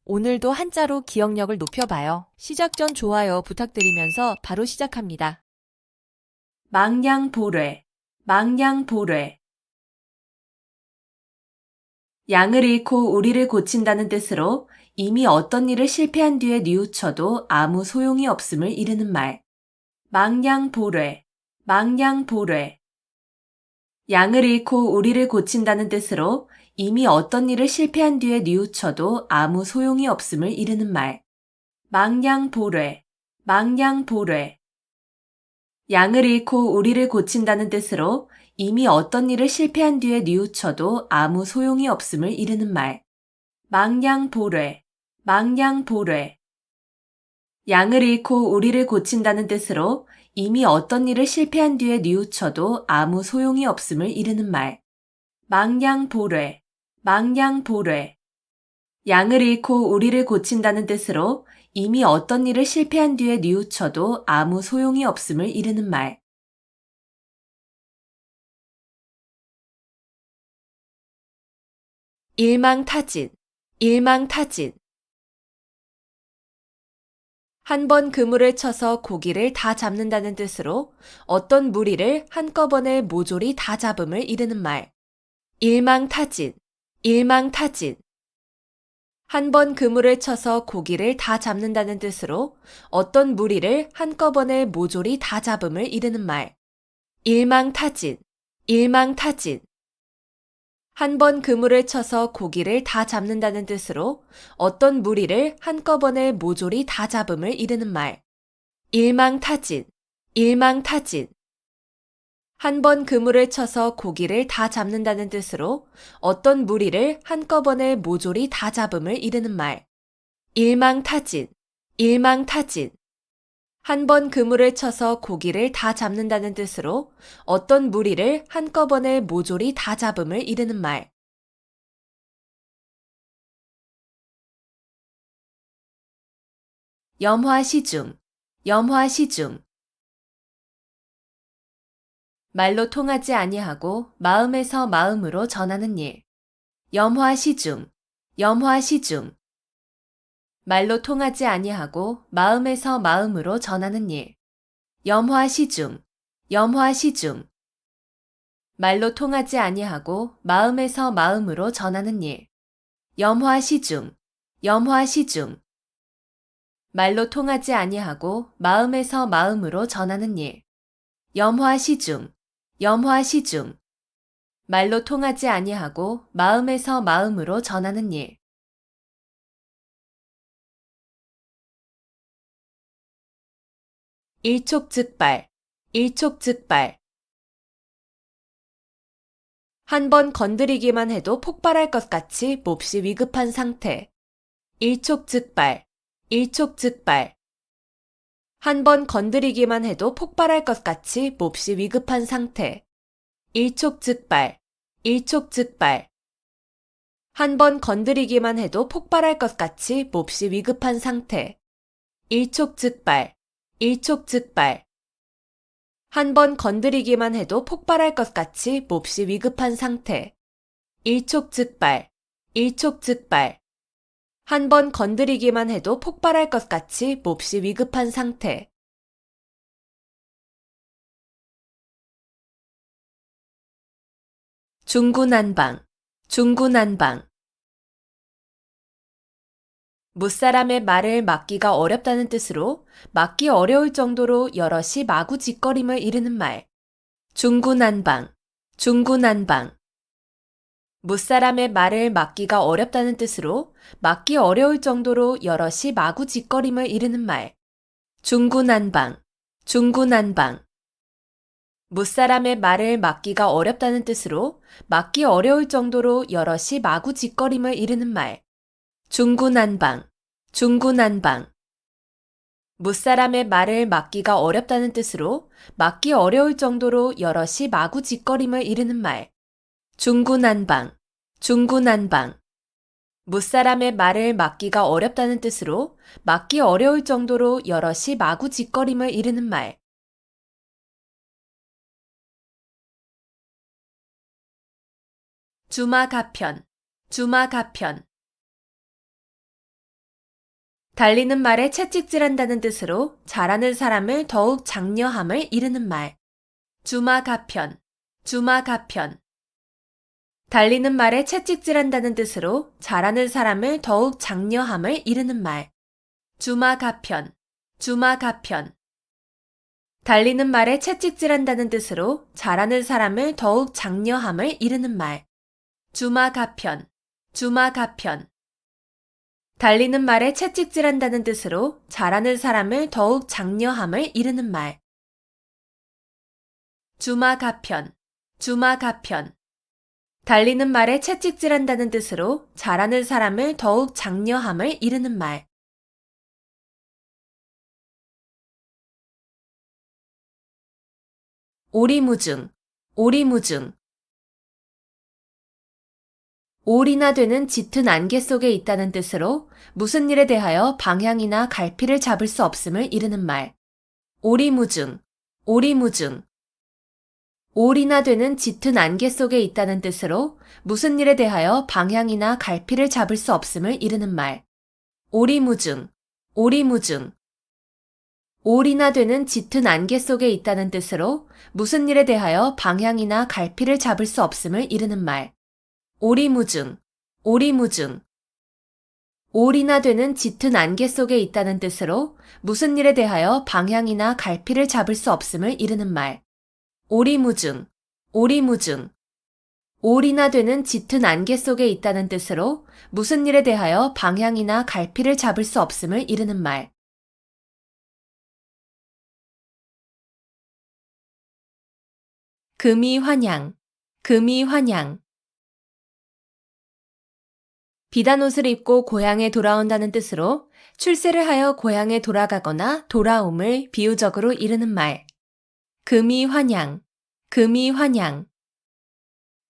오늘도 한자로 기억력을 높여봐요. 시작 전 좋아요 부탁드리면서 바로 시작합니다. 망냥보뢰, 망냥보뢰. 양을 잃고 우리를 고친다는 뜻으로 이미 어떤 일을 실패한 뒤에 뉘우쳐도 아무 소용이 없음을 이르는 말. 망냥보뢰, 망냥보뢰. 양을 잃고 우리를 고친다는 뜻으로 이미 어떤 일을 실패한 뒤에 뉘우쳐도 아무 소용이 없음을 이르는 말. 망냥보뢰, 망냥보뢰. 양을 잃고 우리를 고친다는 뜻으로 이미 어떤 일을 실패한 뒤에 뉘우쳐도 아무 소용이 없음을 이르는 말. 망냥보뢰, 망냥보뢰. 양을 잃고 우리를 고친다는 뜻으로 이미 어떤 일을 실패한 뒤에 뉘우쳐도 아무 소용이 없음을 이르는 말. 망냥보뢰, 망냥보뢰. 양을 잃고 우리를 고친다는 뜻으로 이미 어떤 일을 실패한 뒤에 뉘우쳐도 아무 소용이 없음을 이르는 말. 일망타진, 일망타진. 한 번 그물을 쳐서 고기를 다 잡는다는 뜻으로 어떤 무리를 한꺼번에 모조리 다 잡음을 이르는 말. 일망타진, 일망타진. 한 번 그물을 쳐서 고기를 다 잡는다는 뜻으로 어떤 무리를 한꺼번에 모조리 다 잡음을 이르는 말. 일망타진, 일망타진. 한 번 그물을 쳐서 고기를 다 잡는다는 뜻으로 어떤 무리를 한꺼번에 모조리 다 잡음을 이르는 말. 일망타진, 일망타진. 한 번 그물을 쳐서 고기를 다 잡는다는 뜻으로 어떤 무리를 한꺼번에 모조리 다 잡음을 이르는 말. 일망타진, 일망타진. 한 번 그물을 쳐서 고기를 다 잡는다는 뜻으로 어떤 무리를 한꺼번에 모조리 다 잡음을 이르는 말. 염화시중, 염화시중. 말로 통하지 아니하고 마음에서 마음으로 전하는 일. 염화시중, 염화시중. 말로 통하지 아니하고 마음에서 마음으로 전하는 일. 염화시중, 염화시중. 말로 통하지 아니하고 마음에서 마음으로 전하는 일. 염화시중, 염화시중. 말로 통하지 아니하고 마음에서 마음으로 전하는 일. 염화시중, 염화시중. 말로 통하지 아니하고 마음에서 마음으로 전하는 일. 일촉즉발, 일촉즉발. 한 번 건드리기만 해도 폭발할 것 같이 몹시 위급한 상태. 일촉즉발, 일촉즉발. 한 번 건드리기만 해도 폭발할 것 같이 몹시 위급한 상태. 일촉즉발, 일촉즉발. 한 번 건드리기만 해도 폭발할 것 같이 몹시 위급한 상태. 일촉즉발, 일촉즉발. 한 번 건드리기만 해도 폭발할 것 같이 몹시 위급한 상태. 일촉즉발, 일촉즉발. 한 번 건드리기만 해도 폭발할 것 같이 몹시 위급한 상태. 중구난방, 중구난방. 무사람의 말을 막기가 어렵다는 뜻으로 막기 어려울 정도로 여럿이 마구짓거림을 이르는 말. 중구난방, 중구난방. 무사람의 말을 막기가 어렵다는 뜻으로 막기 어려울 정도로 여럿이 마구짓거림을 이르는 말. 중구난방, 중구난방. 무사람의 말을 막기가 어렵다는 뜻으로 막기 어려울 정도로 여럿이 마구짓거림을 이르는 말. 중구난방, 중구난방. 무사람의 말을 막기가 어렵다는 뜻으로 막기 어려울 정도로 여럿이 마구짓거림을 이르는 말. 중구난방, 중구난방. 무사람의 말을 막기가 어렵다는 뜻으로 막기 어려울 정도로 여럿이 마구짓거림을 이르는 말. 주마가편, 주마가편. 달리는 말에 채찍질한다는 뜻으로 잘하는 사람을 더욱 장려함을 이르는 말. 주마가편, 주마가편. 달리는 말에 채찍질한다는 뜻으로 잘하는 사람을 더욱 장려함을 이르는 말. 주마가편, 주마가편. 달리는 말에 채찍질한다는 뜻으로 잘하는 사람을 더욱 장려함을 이르는 말. 주마가편, 주마가편. 달리는 말에 채찍질한다는 뜻으로 잘하는 사람을 더욱 장려함을 이르는 말. 주마가편, 주마가편. 달리는 말에 채찍질한다는 뜻으로 잘하는 사람을 더욱 장려함을 이르는 말. 오리무중, 오리무중. 올이나 되는 짙은 안개 속에 있다는 뜻으로 무슨 일에 대하여 방향이나 갈피를 잡을 수 없음을 이르는 말. 오리무중, 오리무중. 올이나 되는 짙은 안개 속에 있다는 뜻으로 무슨 일에 대하여 방향이나 갈피를 잡을 수 없음을 이르는 말. 오리무중, 오리무중. 올이나 되는 짙은 안개 속에 있다는 뜻으로 무슨 일에 대하여 방향이나 갈피를 잡을 수 없음을 이르는 말. 오리무중, 오리무중. 올이나 되는 짙은 안개 속에 있다는 뜻으로 무슨 일에 대하여 방향이나 갈피를 잡을 수 없음을 이르는 말. 오리무중, 오리무중. 올이나 되는 짙은 안개 속에 있다는 뜻으로 무슨 일에 대하여 방향이나 갈피를 잡을 수 없음을 이르는 말. 금이환양, 금이환양. 비단 옷을 입고 고향에 돌아온다는 뜻으로 출세를 하여 고향에 돌아가거나 돌아옴을 비유적으로 이르는 말. 금이환양, 금이환양.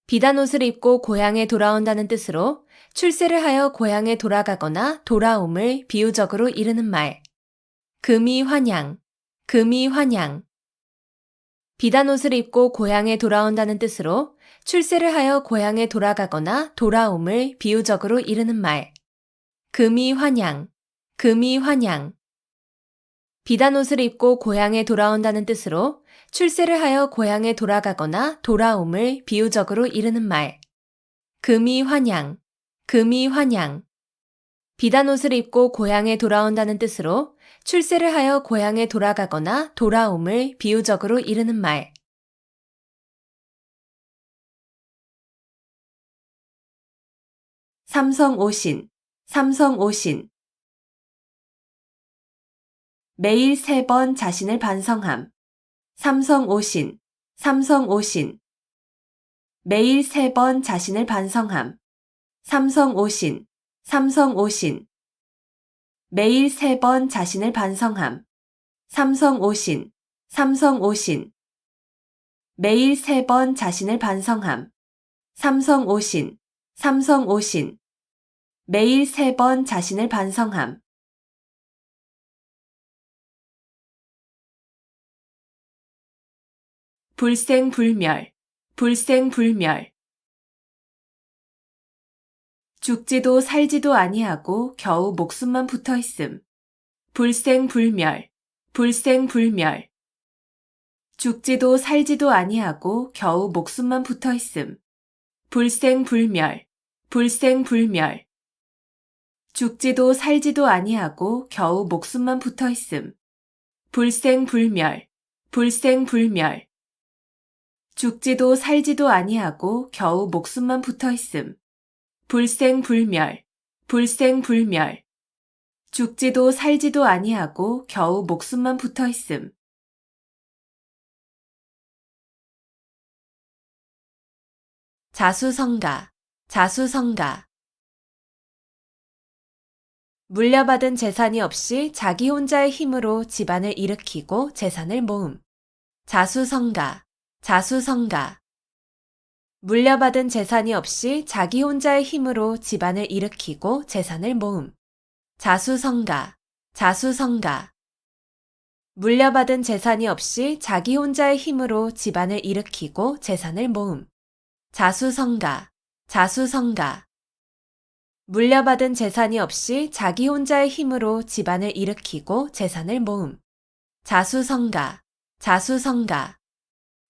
비단 옷을 입고 고향에 돌아온다는 뜻으로 출세를 하여 고향에 돌아가거나 돌아옴을 비유적으로 이르는 말. 금이환양, 금이환양. 비단 옷을 입고 고향에 돌아온다는 뜻으로 출세를 하여 고향에 돌아가거나 돌아옴을 비유적으로 이르는 말. 금이환양, 금이환양. 비단 옷을 입고 고향에 돌아온다는 뜻으로 출세를 하여 고향에 돌아가거나 돌아옴을 비유적으로 이르는 말. 금이환양, 금이환양. 비단 옷을 입고 고향에 돌아온다는 뜻으로 출세를 하여 고향에 돌아가거나 돌아옴을 비유적으로 이르는 말. 삼성오신, 삼성오신. 매일 3번 자신을 반성함. 삼성오신, 삼성오신. 매일 3번 자신을 반성함. 삼성오신, 삼성오신. 매일 3번 자신을 반성함. 삼성오신, 삼성오신. 매일 3번 자신을 반성함. 삼성오신, 삼성오신. 매일 3번 자신을 반성함. 불생불멸, 불생불멸. 죽지도 살지도 아니하고 겨우 목숨만 붙어 있음. 불생불멸, 불생불멸. 죽지도 살지도 아니하고 겨우 목숨만 붙어 있음. 불생불멸, 불생불멸. 죽지도 살지도 아니하고 겨우 목숨만 붙어 있음. 불생불멸, 불생불멸. 죽지도 살지도 아니하고 겨우 목숨만 붙어 있음. 불생불멸, 불생불멸. 죽지도 살지도 아니하고 겨우 목숨만 붙어 있음. 자수성가, 자수성가. 물려받은 재산이 없이 자기 혼자의 힘으로 집안을 일으키고 재산을 모음. 자수성가, 자수성가. 물려받은 재산이 없이 자기 혼자의 힘으로 집안을 일으키고 재산을 모음. 자수성가, 자수성가. 물려받은 재산이 없이 자기 혼자의 힘으로 집안을 일으키고 재산을 모음. 자수성가, 자수성가. 물려받은 재산이 없이 자기 혼자의 힘으로 집안을 일으키고 재산을 모음. 자수성가, 자수성가.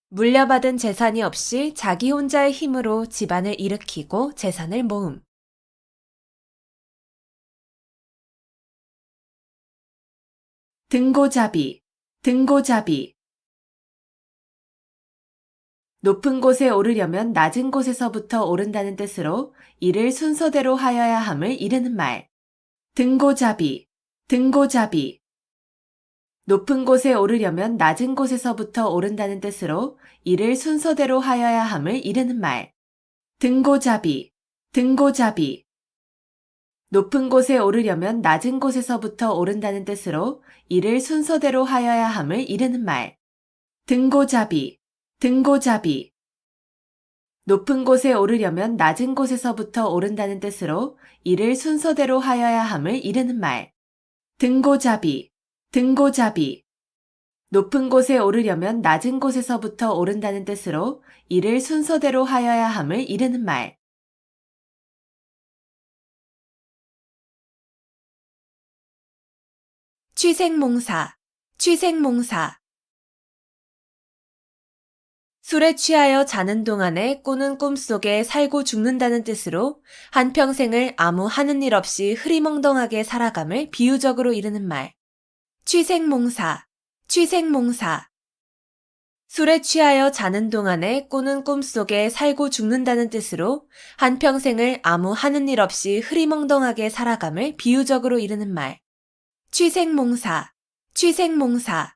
물려받은 재산이 없이 자기 혼자의 힘으로 집안을 일으키고 재산을 모음. 등고잡이, 등고잡이. 높은 곳에 오르려면 낮은 곳에서부터 오른다는 뜻으로 이를 순서대로 하여야 함을 이르는 말. 등고잡이, 등고잡이. 높은 곳에 오르려면 낮은 곳에서부터 오른다는 뜻으로 이를 순서대로 하여야 함을 이르는 말. 등고잡이, 등고잡이. 높은 곳에 오르려면 낮은 곳에서부터 오른다는 뜻으로 이를 순서대로 하여야 함을 이르는 말. 등고잡이, 등고잡이. 높은 곳에 오르려면 낮은 곳에서부터 오른다는 뜻으로 이를 순서대로 하여야 함을 이르는 말. 등고잡이, 등고잡이. 높은 곳에 오르려면 낮은 곳에서부터 오른다는 뜻으로 이를 순서대로 하여야 함을 이르는 말. 취생몽사, 취생몽사. 술에 취하여 자는 동안에 꾸는 꿈속에 살고 죽는다는 뜻으로 한평생을 아무 하는 일 없이 흐리멍덩하게 살아감을 비유적으로 이르는 말. 취생몽사, 취생몽사. 술에 취하여 자는 동안에 꾸는 꿈속에 살고 죽는다는 뜻으로 한평생을 아무 하는 일 없이 흐리멍덩하게 살아감을 비유적으로 이르는 말. 취생몽사, 취생몽사.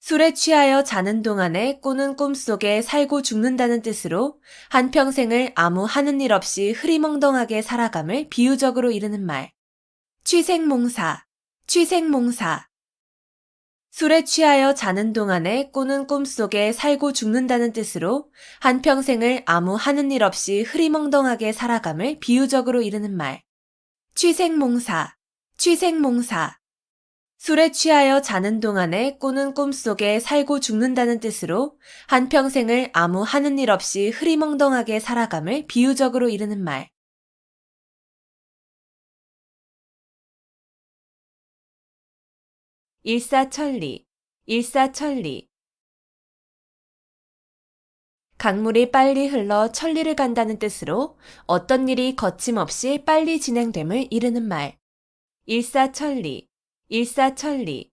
술에 취하여 자는 동안에 꾸는 꿈속에 살고 죽는다는 뜻으로 한평생을 아무 하는 일 없이 흐리멍덩하게 살아감을 비유적으로 이르는 말. 취생몽사, 취생몽사. 술에 취하여 자는 동안에 꾸는 꿈속에 살고 죽는다는 뜻으로 한평생을 아무 하는 일 없이 흐리멍덩하게 살아감을 비유적으로 이르는 말. 취생몽사, 취생몽사. 술에 취하여 자는 동안에 꾸는 꿈속에 살고 죽는다는 뜻으로 한평생을 아무 하는 일 없이 흐리멍덩하게 살아감을 비유적으로 이르는 말. 일사천리, 일사천리. 강물이 빨리 흘러 천리를 간다는 뜻으로 어떤 일이 거침없이 빨리 진행됨을 이르는 말. 일사천리, 일사천리.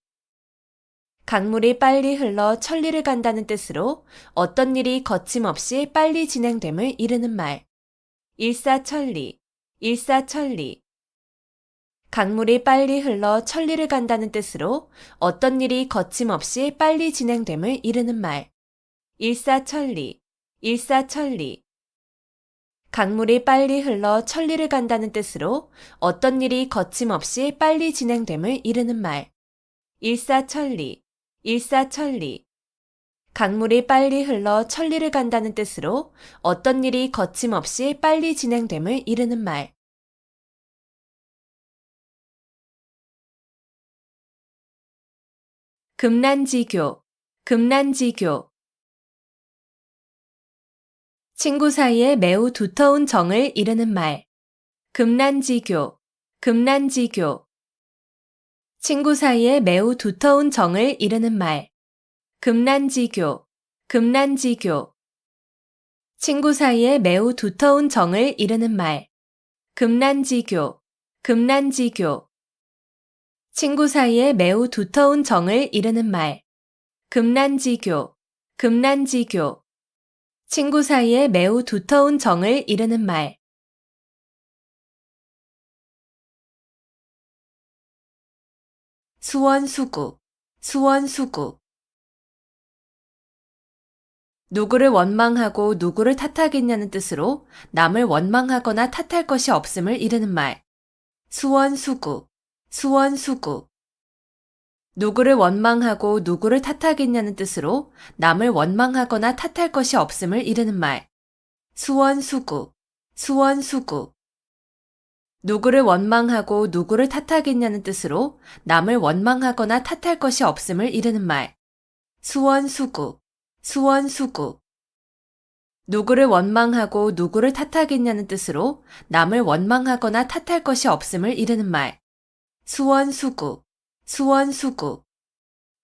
강물이 빨리 흘러 천리를 간다는 뜻으로 어떤 일이 거침없이 빨리 진행됨을 이르는 말. 일사천리, 일사천리. 강물이 빨리 흘러 천리를 간다는 뜻으로 어떤 일이 거침없이 빨리 진행됨을 이르는 말. 일사천리, 일사천리. 강물이 빨리 흘러 천리를 간다는 뜻으로 어떤 일이 거침없이 빨리 진행됨을 이르는 말. 일사천리, 일사천리. 강물이 빨리 흘러 천리를 간다는 뜻으로 어떤 일이 거침없이 빨리 진행됨을 이르는 말. 금난지교, 금난지교. 친구 사이에 매우 두터운 정을 이르는 말. 금난지교, 금난지교. 친구 사이에 매우 두터운 정을 이르는 말. 금난지교, 금난지교. 친구 사이에 매우 두터운 정을 이르는 말. 금난지교, 금난지교. 친구 사이에 매우 두터운 정을 이르는 말. 금난지교, 금난지교. 친구 사이에 매우 두터운 정을 이르는 말. 수원수구, 수원수구. 누구를 원망하고 누구를 탓하겠냐는 뜻으로 남을 원망하거나 탓할 것이 없음을 이르는 말. 수원수구, 수원수구. 누구를 원망하고 누구를 탓하겠냐는 뜻으로 남을 원망하거나 탓할 것이 없음을 이르는 말. 수원수구, 수원수구. 누구를 원망하고 누구를 탓하겠냐는 뜻으로 남을 원망하거나 탓할 것이 없음을 이르는 말. 수원수구, 수원수구. 누구를 원망하고 누구를 탓하겠냐는 뜻으로 남을 원망하거나 탓할 것이 없음을 이르는 말. 수원수구, 수원수구.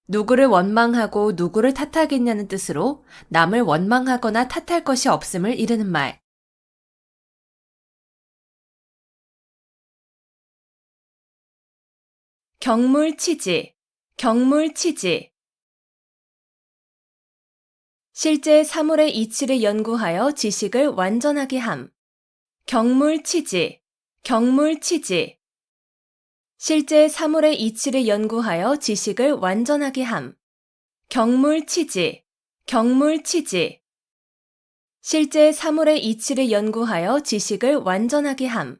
누구를 원망하고 누구를 탓하겠냐는 뜻으로 남을 원망하거나 탓할 것이 없음을 이르는 말. 경물치지, 경물치지. 실제 사물의 이치를 연구하여 지식을 완전하게 함. 경물치지, 경물치지. 실제 사물의 이치를 연구하여 지식을 완전하게 함. 경물치지, 경물치지. 실제 사물의 이치를 연구하여 지식을 완전하게 함.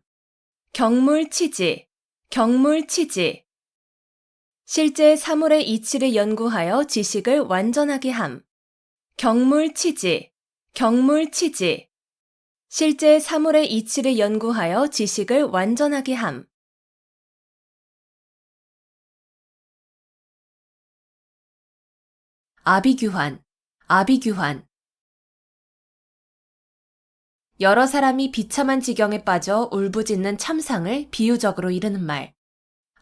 경물치지, 경물치지. 실제 사물의 이치를 연구하여 지식을 완전하게 함. 경물치지, 경물치지. 실제 사물의 이치를 연구하여 지식을 완전하게 함. 아비규환, 아비규환. 여러 사람이 비참한 지경에 빠져 울부짖는 참상을 비유적으로 이르는 말.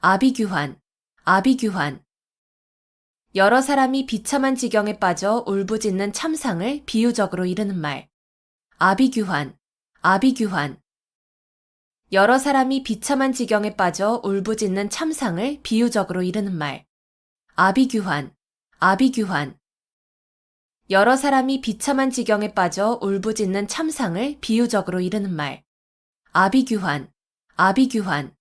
아비규환, 아비규환. 여러 사람이 비참한 지경에 빠져 울부짖는 참상을 비유적으로 이르는 말. 아비규환, 아비규환. 여러 사람이 비참한 지경에 빠져 울부짖는 참상을 비유적으로 이르는 말. 아비규환, 아비규환. 여러 사람이 비참한 지경에 빠져 울부짖는 참상을 비유적으로 이르는 말. 아비규환, 아비규환.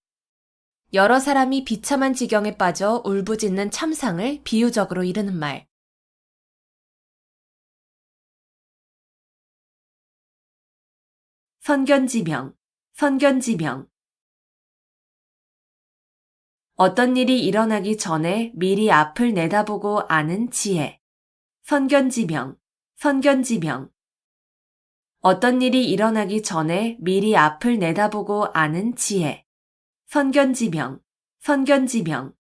여러 사람이 비참한 지경에 빠져 울부짖는 참상을 비유적으로 이르는 말. 선견지명, 선견지명. 어떤 일이 일어나기 전에 미리 앞을 내다보고 아는 지혜. 선견지명, 선견지명. 어떤 일이 일어나기 전에 미리 앞을 내다보고 아는 지혜. 선견지명, 선견지명.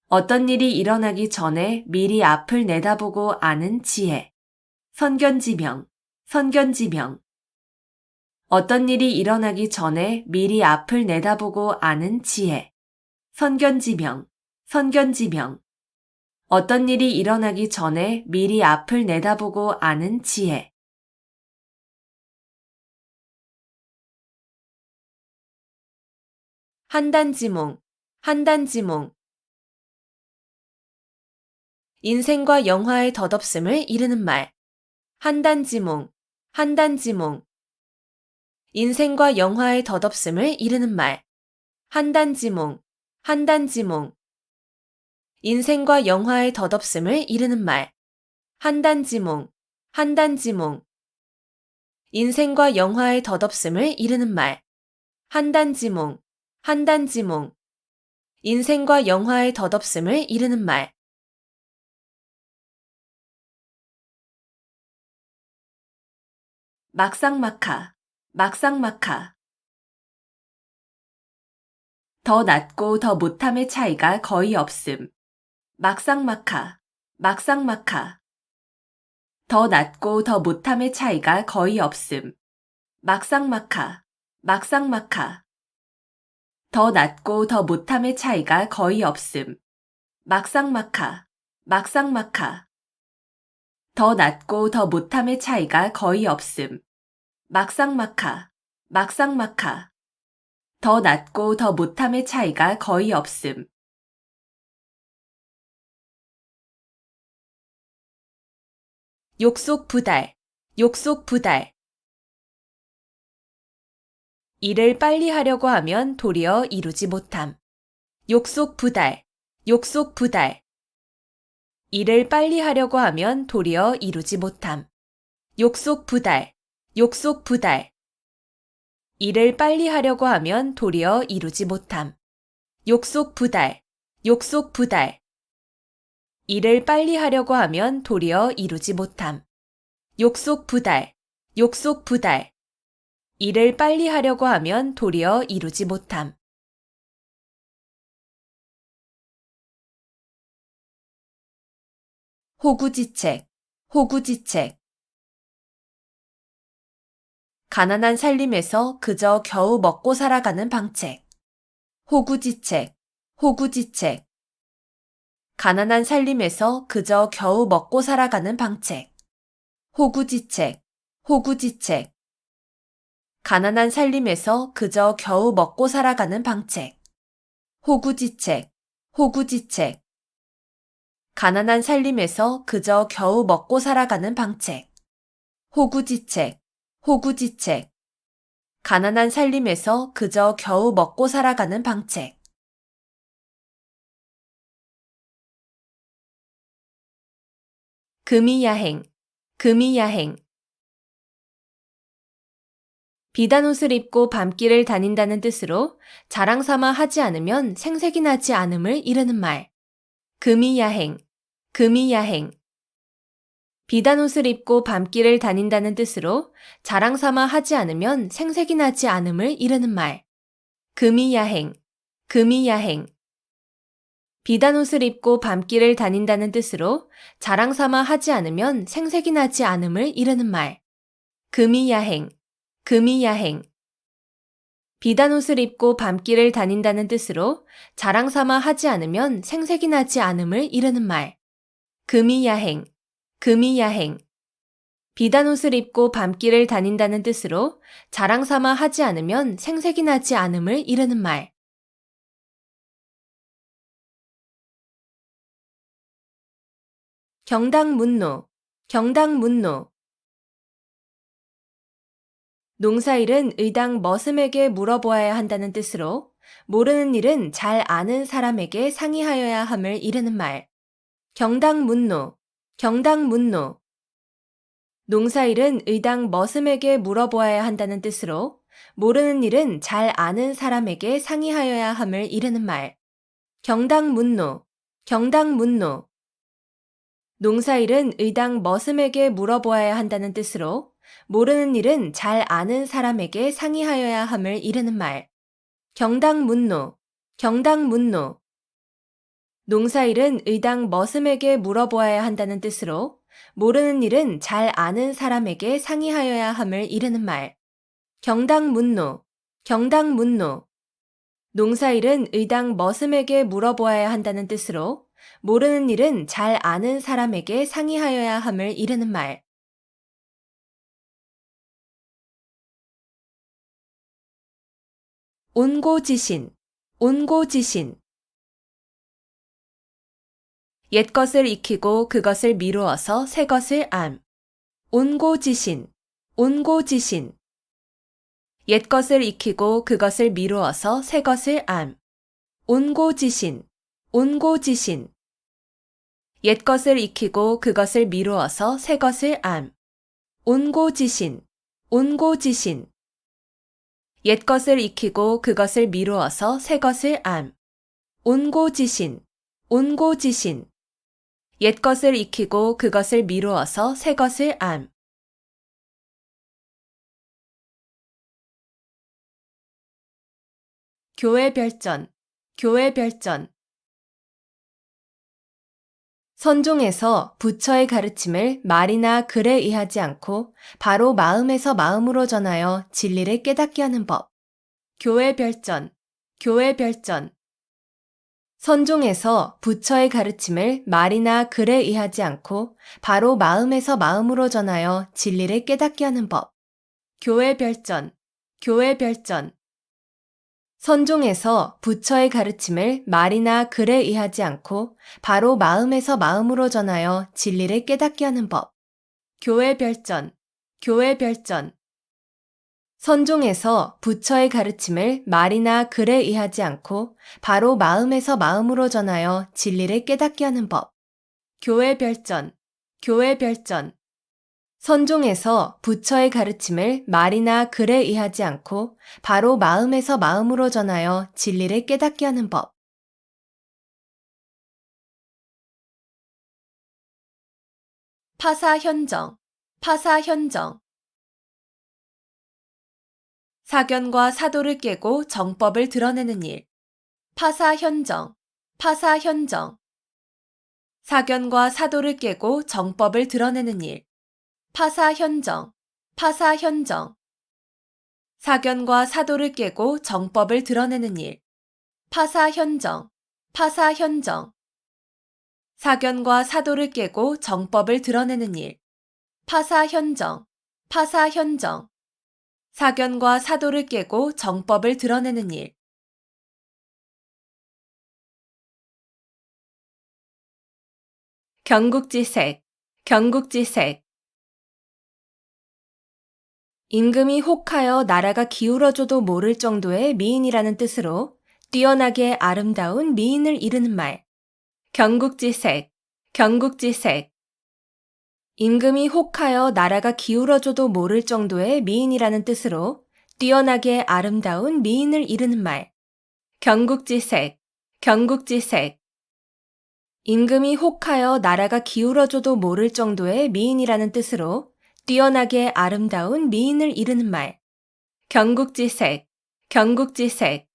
어떤 일이 일어나기 전에 미리 앞을 내다보고 아는 지혜. 선견지명, 선견지명. 어떤 일이 일어나기 전에 미리 앞을 내다보고 아는 지혜. 선견지명, 선견지명. 어떤 일이 일어나기 전에 미리 앞을 내다보고 아는 지혜. 한단지몽, 한단지몽. 인생과 영화의 덧없음을 이르는 말. 한단지몽, 한단지몽. 인생과 영화의 덧없음을 이르는 말. 한단지몽, 한단지몽. 인생과 영화의 덧없음을 이르는 말. 한단지몽, 한단지몽. 인생과 영화의 덧없음을 이르는 말. 한단지몽, 한단지몽. 인생과 영화의 덧없음을 이르는 말. 막상막하, 막상막하. 더 낫고 더 못함의 차이가 거의 없음. 막상막하, 막상막하. 더 낫고 더 못함의 차이가 거의 없음. 막상막하, 막상막하. 더 낫고 더 못함의 차이가 거의 없음. 막상막하, 막상막하. 더 낫고 더 못함의 차이가 거의 없음. 막상막하, 막상막하. 더 낫고 더 못함의 차이가 거의 없음. 욕속부달, 욕속부달. 일을 빨리 하려고 하면 도리어 이루지 못함. 욕속부달, 욕속부달. 일을 빨리 하려고 하면 도리어 이루지 못함. 욕속부달, 욕속부달. 일을 빨리 하려고 하면 도리어 이루지 못함. 욕속부달, 욕속부달. 일을 빨리 하려고 하면 도리어 이루지 못함. 욕속부달, 욕속부달. 일을 빨리 하려고 하면 도리어 이루지 못함. 호구지책, 호구지책. 가난한 살림에서 그저 겨우 먹고 살아가는 방책. 호구지책, 호구지책. 가난한 살림에서 그저 겨우 먹고 살아가는 방책. 호구지책, 호구지책. 가난한 살림에서 그저 겨우 먹고 살아가는 방책. 호구지책, 호구지책. 가난한 살림에서 그저 겨우 먹고 살아가는 방책. 호구지책, 호구지책. 가난한 살림에서 그저 겨우 먹고 살아가는 방책. 금이야행, 금이야행. 비단옷을 입고 밤길을 다닌다는 뜻으로 자랑삼아 하지 않으면 생색이 나지 않음을 이르는 말. 금이야행, 금이야행. 비단옷을 입고 밤길을 다닌다는 뜻으로 자랑삼아 하지 않으면 생색이 나지 않음을 이르는 말. 금이야행, 금이야행. 비단옷을 입고 밤길을 다닌다는 뜻으로 자랑삼아 하지 않으면 생색이 나지 않음을 이르는 말. 금이야행, 금이야행. 비단옷을 입고 밤길을 다닌다는 뜻으로 자랑삼아 하지 않으면 생색이 나지 않음을 이르는 말. 금이야행, 금이야행. 비단옷을 입고 밤길을 다닌다는 뜻으로 자랑삼아 하지 않으면 생색이 나지 않음을 이르는 말. 경당문노, 경당문노. 농사일은 의당 머슴에게 물어보아야 한다는 뜻으로 모르는 일은 잘 아는 사람에게 상의하여야 함을 이르는 말. 경당문노, 경당문노. 농사일은 의당 머슴에게 물어보아야 한다는 뜻으로 모르는 일은 잘 아는 사람에게 상의하여야 함을 이르는 말. 경당문노, 경당문노. 농사일은 의당 머슴에게 물어보아야 한다는 뜻으로 모르는 일은 잘 아는 사람에게 상의하여야 함을 이르는 말. 경당문노, 경당문노. 농사일은 의당 머슴에게 물어보아야 한다는 뜻으로 모르는 일은 잘 아는 사람에게 상의하여야 함을 이르는 말. 경당문노, 경당문노. 농사일은 의당 머슴에게 물어보아야 한다는 뜻으로 모르는 일은 잘 아는 사람에게 상의하여야 함을 이르는 말. 온고지신, 온고지신. 옛것을 익히고 그것을 미루어서 새것을 암. 온고지신, 온고지신. 옛것을 익히고 그것을 미루어서 새것을 암. 온고지신, 온고지신. 옛것을 익히고 그것을 미루어서 새것을 암. 온고지신, 온고지신. 옛것을 익히고 그것을 미루어서 새것을 암. 온고지신, 온고지신. 옛것을 익히고 그것을 미루어서 새것을 암. 교회별전, 교회별전. 선종에서 부처의 가르침을 말이나 글에 의하지 않고 바로 마음에서 마음으로 전하여 진리를 깨닫게 하는 법. 교회별전, 교회별전. 선종에서 부처의 가르침을 말이나 글에 의하지 않고 바로 마음에서 마음으로 전하여 진리를 깨닫게 하는 법. 교회별전, 교회별전. 선종에서 부처의 가르침을 말이나 글에 의하지 않고 바로 마음에서 마음으로 전하여 진리를 깨닫게 하는 법. 교회별전, 교회별전. 선종에서 부처의 가르침을 말이나 글에 의하지 않고 바로 마음에서 마음으로 전하여 진리를 깨닫게 하는 법. 교회별전, 교회별전. 선종에서 부처의 가르침을 말이나 글에 의하지 않고 바로 마음에서 마음으로 전하여 진리를 깨닫게 하는 법. 파사현정, 파사현정. 사견과 사도를 깨고 정법을 드러내는 일. 파사현정, 파사현정. 사견과 사도를 깨고 정법을 드러내는 일. 파사현정, 파사현정. 사견과 사도를 깨고 정법을 드러내는 일. 파사현정, 파사현정. 사견과 사도를 깨고 정법을 드러내는 일. 파사현정, 파사현정. 사견과 사도를 깨고 정법을 드러내는 일. 경국지색, 경국지색. 임금이 혹하여 나라가 기울어져도 모를 정도의 미인이라는 뜻으로 뛰어나게 아름다운 미인을 이르는 말. 경국지색, 경국지색. 임금이 혹하여 나라가 기울어져도 모를 정도의 미인이라는 뜻으로 뛰어나게 아름다운 미인을 이르는 말. 경국지색, 경국지색. 임금이 혹하여 나라가 기울어져도 모를 정도의 미인이라는 뜻으로 뛰어나게 아름다운 미인을 이르는 말. 경국지색, 경국지색.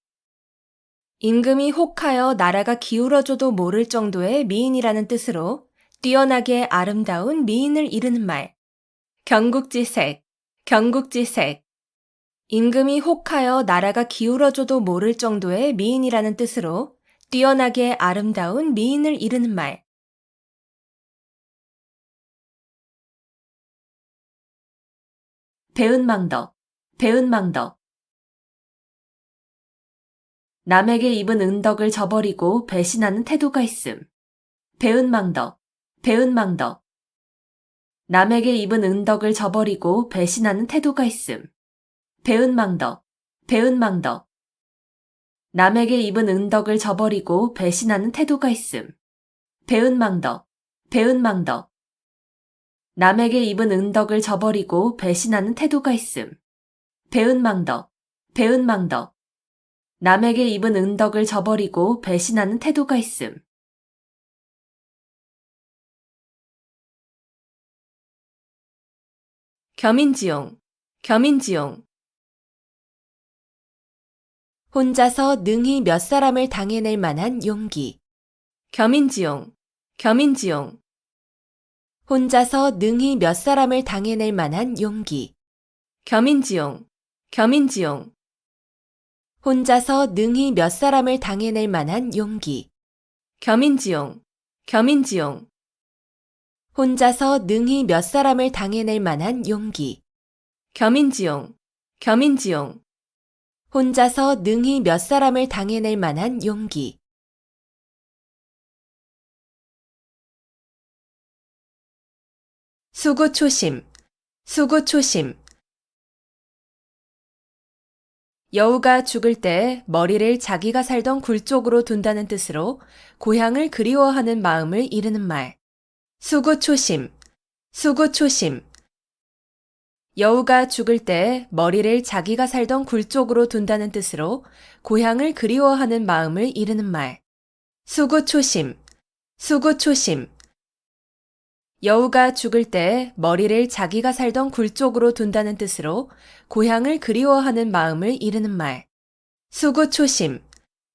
임금이 혹하여 나라가 기울어져도 모를 정도의 미인이라는 뜻으로 뛰어나게 아름다운 미인을 이르는 말. 경국지색, 경국지색. 임금이 혹하여 나라가 기울어져도 모를 정도의 미인이라는 뜻으로 뛰어나게 아름다운 미인을 이르는 말. 배은망덕, 배은망덕. 남에게 입은 은덕을 저버리고 배신하는 태도가 있음. 배은망덕, 배은망덕. 남에게 입은 은덕을 저버리고 배신하는 태도가 있음. 배은망덕, 배은망덕. 남에게 입은 은덕을 저버리고 배신하는 태도가 있음. 배은망덕, 배은망덕. 남에게 입은 은덕을 저버리고 배신하는 태도가 있음. 배은망덕, 배은망덕. 남에게 입은 은덕을 저버리고 배신하는 태도가 있음. 겸인지용, 겸인지용. 혼자서 능히 몇 사람을 당해낼 만한 용기. 겸인지용, 겸인지용. 혼자서 능히 몇 사람을 당해낼 만한 용기. 겸인지용, 겸인지용. 혼자서 능히 몇 사람을 당해낼 만한 용기. 겸인지용, 겸인지용. 혼자서 능히 몇 사람을 당해낼 만한 용기. 겸인지용, 겸인지용. 혼자서 능히 몇 사람을 당해낼 만한 용기. 수구초심, 수구초심. 여우가 죽을 때 머리를 자기가 살던 굴 쪽으로 둔다는 뜻으로 고향을 그리워하는 마음을 이르는 말. 수구초심, 수구초심. 여우가 죽을 때 머리를 자기가 살던 굴 쪽으로 둔다는 뜻으로 고향을 그리워하는 마음을 이르는 말. 수구초심, 수구초심. 여우가 죽을 때 머리를 자기가 살던 굴 쪽으로 둔다는 뜻으로 고향을 그리워하는 마음을 이르는 말. 수구초심,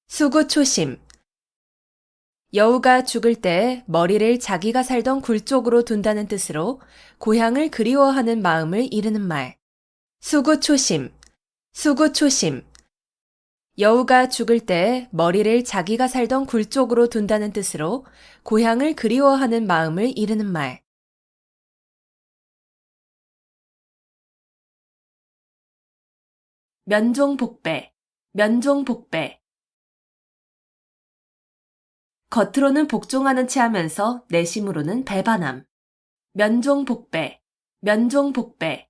수구초심. 여우가 죽을 때 머리를 자기가 살던 굴 쪽으로 둔다는 뜻으로 고향을 그리워하는 마음을 이르는 말. 수구초심, 수구초심. 여우가 죽을 때 머리를 자기가 살던 굴 쪽으로 둔다는 뜻으로 고향을 그리워하는 마음을 이르는 말. 면종복배, 면종복배. 겉으로는 복종하는 체 하면서 내심으로는 배반함. 면종복배, 면종복배.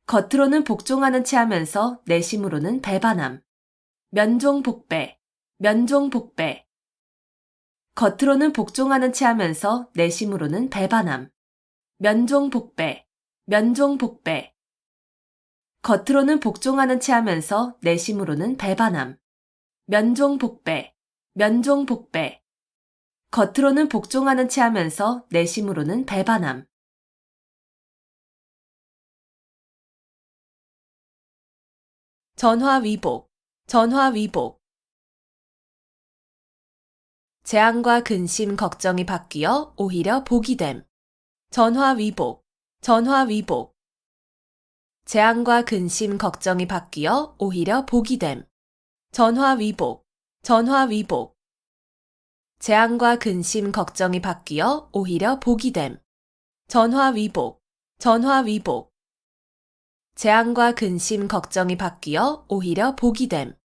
겉으로는 복종하는 체 하면서 내심으로는 배반함. 면종복배, 면종복배. 겉으로는 복종하는 체 하면서 내심으로는 배반함. 면종복배, 면종복배. 겉으로는 복종하는 체 하면서 내심으로는 배반함. 면종복배, 면종복배. 겉으로는 복종하는 체 하면서 내심으로는 배반함. 전화위복, 전화위복. 재앙과 근심, 걱정이 바뀌어 오히려 복이 됨. 전화위복, 전화위복. 재앙과 근심, 걱정이 바뀌어 오히려 복이 됨. 전화위복, 전화위복. 재앙과 근심, 걱정이 바뀌어 오히려 복이 됨. 전화위복, 전화위복. 재앙과 근심, 걱정이 바뀌어 오히려 복이 됨.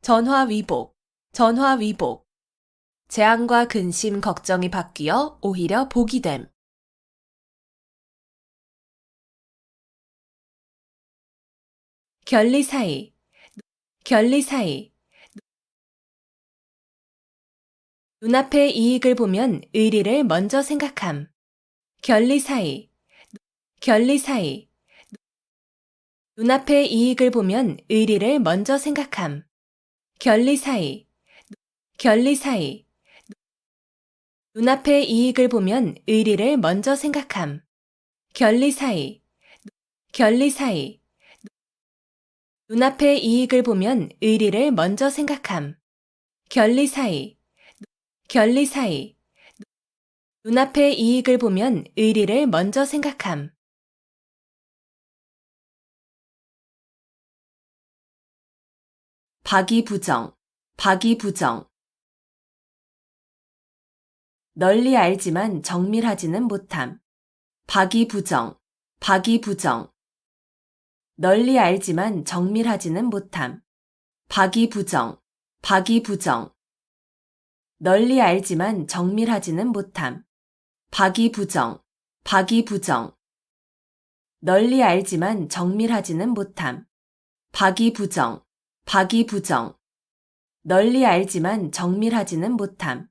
전화위복, 전화위복. 재앙과 근심, 걱정이 바뀌어 오히려 복이 됨. 결리 사이, 결리 사이. 눈앞의 이익을 보면 의리를 먼저 생각함. 결리 사이, 결리 사이. 눈앞의 이익을 보면 의리를 먼저 생각함. 결리 사이, 결리 사이. 눈앞의 이익을 보면 의리를 먼저 생각함. 결리 사이, 결리 사이. 눈앞의 이익을 보면 의리를 먼저 생각함. 결리 사이, 결리 사이. 눈앞의 이익을 보면 의리를 먼저 생각함. 박이부정, 박이부정. 널리 알지만 정밀하지는 못함. 박이부정, 박이부정. 널리 알지만 정밀하지는 못함. 박이부정, 박이부정. 널리 알지만 정밀하지는 못함. 박이부정, 박이부정. 널리 알지만 정밀하지는 못함. 박이부정, 박이부정. 널리 알지만 정밀하지는 못함.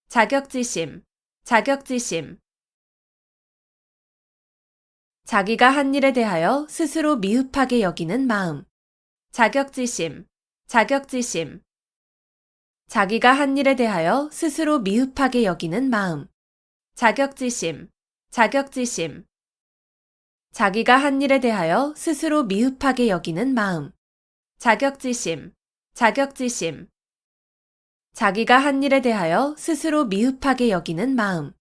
자격지심, 자격지심. 자기가 한 일에 대하여 스스로 미흡하게 여기는 마음. 자격지심, 자격지심. 자기가 한 일에 대하여 스스로 미흡하게 여기는 마음. 자격지심, 자격지심. 자기가 한 일에 대하여 스스로 미흡하게 여기는 마음. 자격지심, 자격지심. 자기가 한 일에 대하여 스스로 미흡하게 여기는 마음.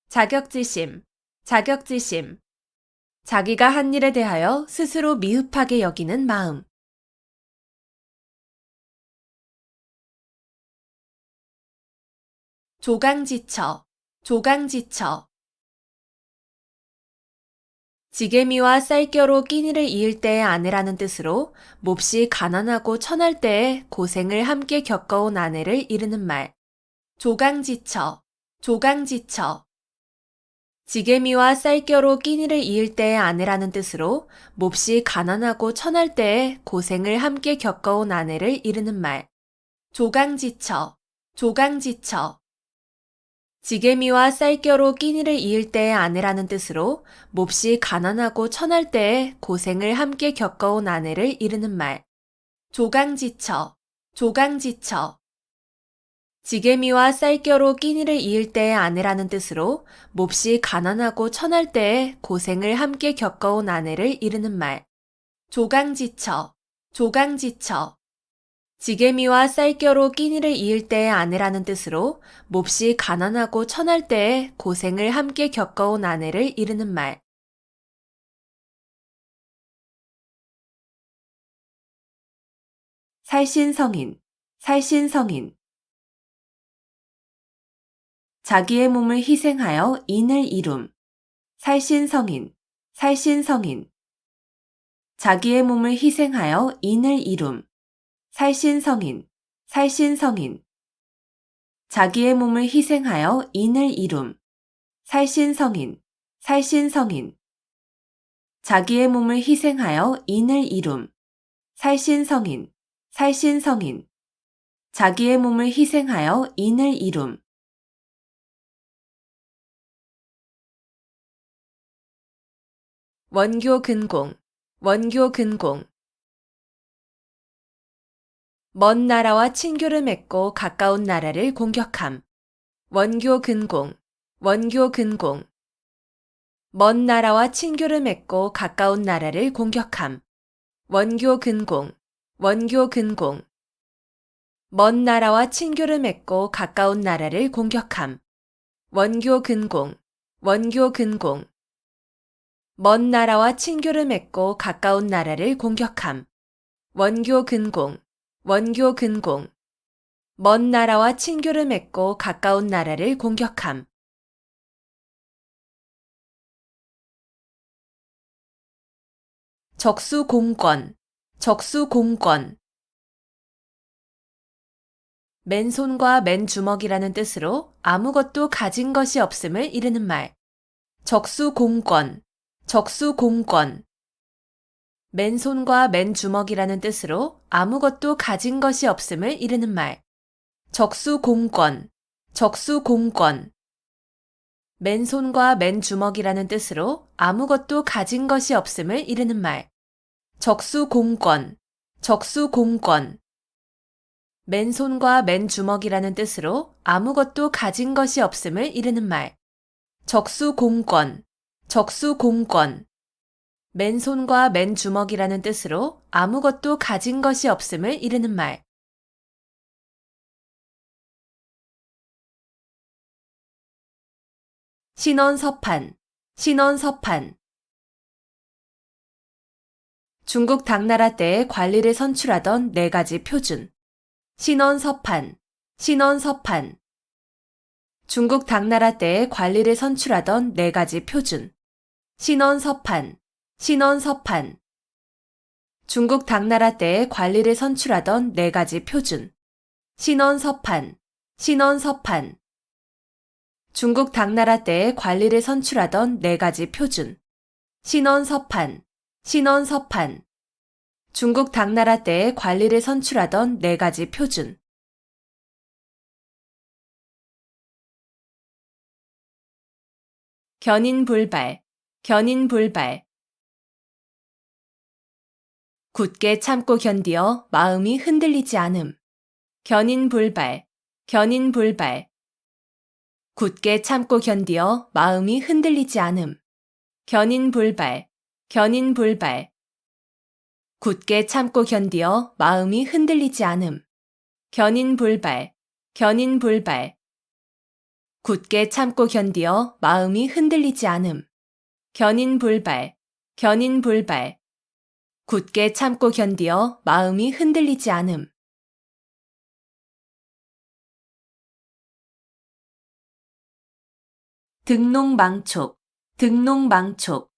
자격지심, 자격지심. 자기가 한 일에 대하여 스스로 미흡하게 여기는 마음. 조강지처, 조강지처. 지게미와 쌀겨로 끼니를 이을 때의 아내라는 뜻으로 몹시 가난하고 천할 때에 고생을 함께 겪어온 아내를 이르는 말. 조강지처, 조강지처. 지게미와 쌀겨로 끼니를 이을 때의 아내라는 뜻으로 몹시 가난하고 천할 때에 고생을 함께 겪어온 아내를 이르는 말. 조강지처, 조강지처. 지게미와 쌀겨로 끼니를 이을 때의 아내라는 뜻으로 몹시 가난하고 천할 때에 고생을 함께 겪어온 아내를 이르는 말. 조강지처, 조강지처. 지게미와 쌀겨로 끼니를 이을 때의 아내라는 뜻으로 몹시 가난하고 천할 때에 고생을 함께 겪어온 아내를 이르는 말. 조강지처, 조강지처. 지게미와 쌀겨로 끼니를 이을 때의 아내라는 뜻으로 몹시 가난하고 천할 때에 고생을 함께 겪어온 아내를 이르는 말. 살신성인, 살신성인. 자기의 몸을 희생하여 인을 이룸. 살신성인, 살신성인. 자기의 몸을 희생하여 인을 이룸. 살신성인, 살신성인. 자기의 몸을 희생하여 인을 이룸. 살신성인, 살신성인. 자기의 몸을 희생하여 인을 이룸. 살신성인, 살신성인. 자기의 몸을 희생하여 인을 이룸. 원교 근공, 원교 근공. 먼 나라와 친교를 맺고 가까운 나라를 공격함. 원교 근공, 원교 근공. 먼 나라와 친교를 맺고 가까운 나라를 공격함. 원교 근공, 원교 근공. 먼 나라와 친교를 맺고 가까운 나라를 공격함. 원교 근공, 원교 근공. 먼 나라와 친교를 맺고 가까운 나라를 공격함. 원교 근공, 원교 근공. 먼 나라와 친교를 맺고 가까운 나라를 공격함. 적수공권, 적수공권. 맨손과 맨주먹이라는 뜻으로 아무것도 가진 것이 없음을 이르는 말. 적수공권, 적수공권. 맨손과 맨주먹이라는 뜻으로 아무것도 가진 것이 없음을 이르는 말. 적수공권, 적수공권. 맨손과 맨주먹이라는 뜻으로 아무것도 가진 것이 없음을 이르는 말. 적수공권, 적수공권. 맨손과 맨주먹이라는 뜻으로 아무것도 가진 것이 없음을 이르는 말. 적수공권, 적수공권. 맨손과 맨주먹이라는 뜻으로 아무것도 가진 것이 없음을 이르는 말. 신원서판, 신원서판. 중국 당나라 때에 관리를 선출하던 4가지 표준. 신원서판, 신원서판. 중국 당나라 때에 관리를 선출하던 4가지 표준. 신원서판, 신원서판. 중국 당나라 때에 관리를 선출하던 4가지 표준. 신원서판, 신원서판. 중국 당나라 때에 관리를 선출하던 4가지 표준. 신원서판, 신원서판. 중국 당나라 때에 관리를 선출하던 4가지 표준. 견인불발, 견인불발. 굳게 참고 견디어 마음이 흔들리지 않음. 견인불발, 견인불발. 굳게 참고 견디어 마음이 흔들리지 않음. 견인불발, 견인불발. 굳게 참고 견디어 마음이 흔들리지 않음. 견인불발, 견인불발. 굳게 참고 견디어 마음이 흔들리지 않음. 견인불발, 견인불발. 굳게 참고 견디어 마음이 흔들리지 않음. 등농망촉, 등농망촉.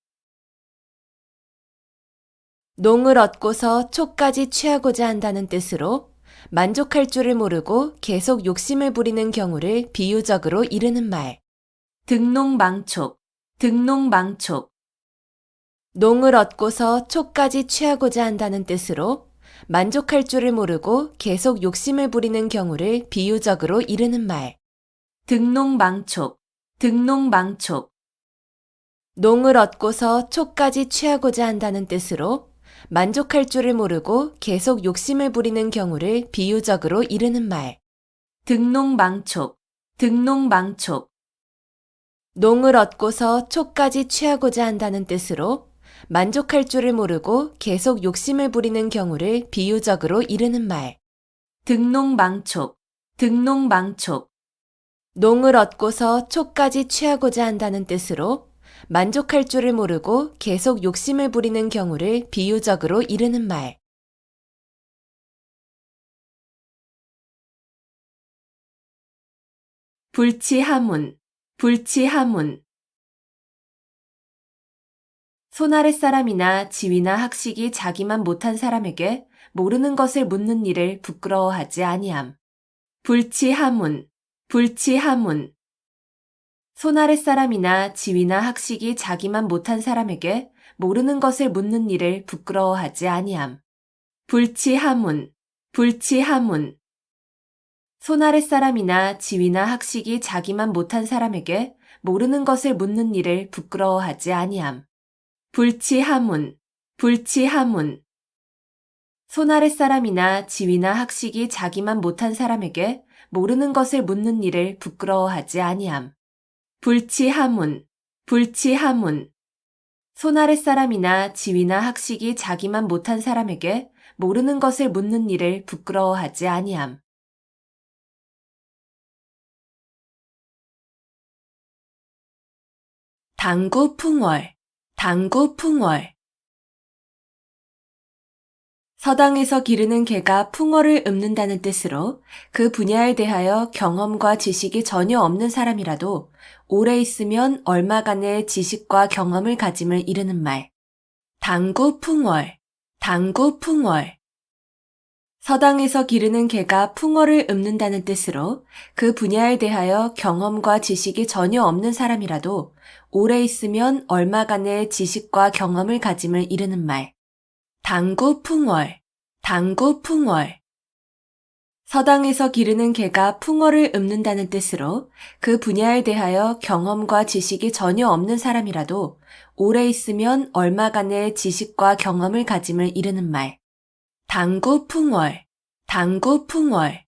농을 얻고서 촉까지 취하고자 한다는 뜻으로 만족할 줄을 모르고 계속 욕심을 부리는 경우를 비유적으로 이르는 말. 등농망촉, 등농망촉. 농을 얻고서 촉까지 취하고자 한다는 뜻으로 만족할 줄을 모르고 계속 욕심을 부리는 경우를 비유적으로 이르는 말. 등농망촉, 등농망촉. 농을 얻고서 촉까지 취하고자 한다는 뜻으로 만족할 줄을 모르고 계속 욕심을 부리는 경우를 비유적으로 이르는 말. 등농망촉, 등농망촉. 농을 얻고서 촉까지 취하고자 한다는 뜻으로 만족할 줄을 모르고 계속 욕심을 부리는 경우를 비유적으로 이르는 말. 등농망촉, 등농망촉. 농을 얻고서 촉까지 취하고자 한다는 뜻으로 만족할 줄을 모르고 계속 욕심을 부리는 경우를 비유적으로 이르는 말. 불치하문, 불치하문. 손아랫 사람이나 지위나 학식이 자기만 못한 사람에게 모르는 것을 묻는 일을 부끄러워하지 아니함. 불치하문, 불치하문. 손아랫 사람이나 지위나 학식이 자기만 못한 사람에게 모르는 것을 묻는 일을 부끄러워하지 아니함. 불치하문, 불치하문. 손아랫 사람이나 지위나 학식이 자기만 못한 사람에게 모르는 것을 묻는 일을 부끄러워하지 아니함. 불치하문, 불치하문. 손아랫 사람이나 지위나 학식이 자기만 못한 사람에게 모르는 것을 묻는 일을 부끄러워하지 아니함. 불치하문, 불치하문. 손아랫 사람이나 지위나 학식이 자기만 못한 사람에게 모르는 것을 묻는 일을 부끄러워하지 아니함. 당구 풍월, 당구 풍월. 서당에서 기르는 개가 풍어를 읊는다는 뜻으로 그 분야에 대하여 경험과 지식이 전혀 없는 사람이라도 오래 있으면 얼마간의 지식과 경험을 가짐을 이르는 말. 당구 풍월, 당구 풍월. 서당에서 기르는 개가 풍어를 읊는다는 뜻으로 그 분야에 대하여 경험과 지식이 전혀 없는 사람이라도 오래 있으면 얼마간의 지식과 경험을 가짐을 이르는 말. 당구 풍월, 당구 풍월. 서당에서 기르는 개가 풍어를 읊는다는 뜻으로 그 분야에 대하여 경험과 지식이 전혀 없는 사람이라도 오래 있으면 얼마간의 지식과 경험을 가짐을 이르는 말. 당구 풍월, 당구 풍월.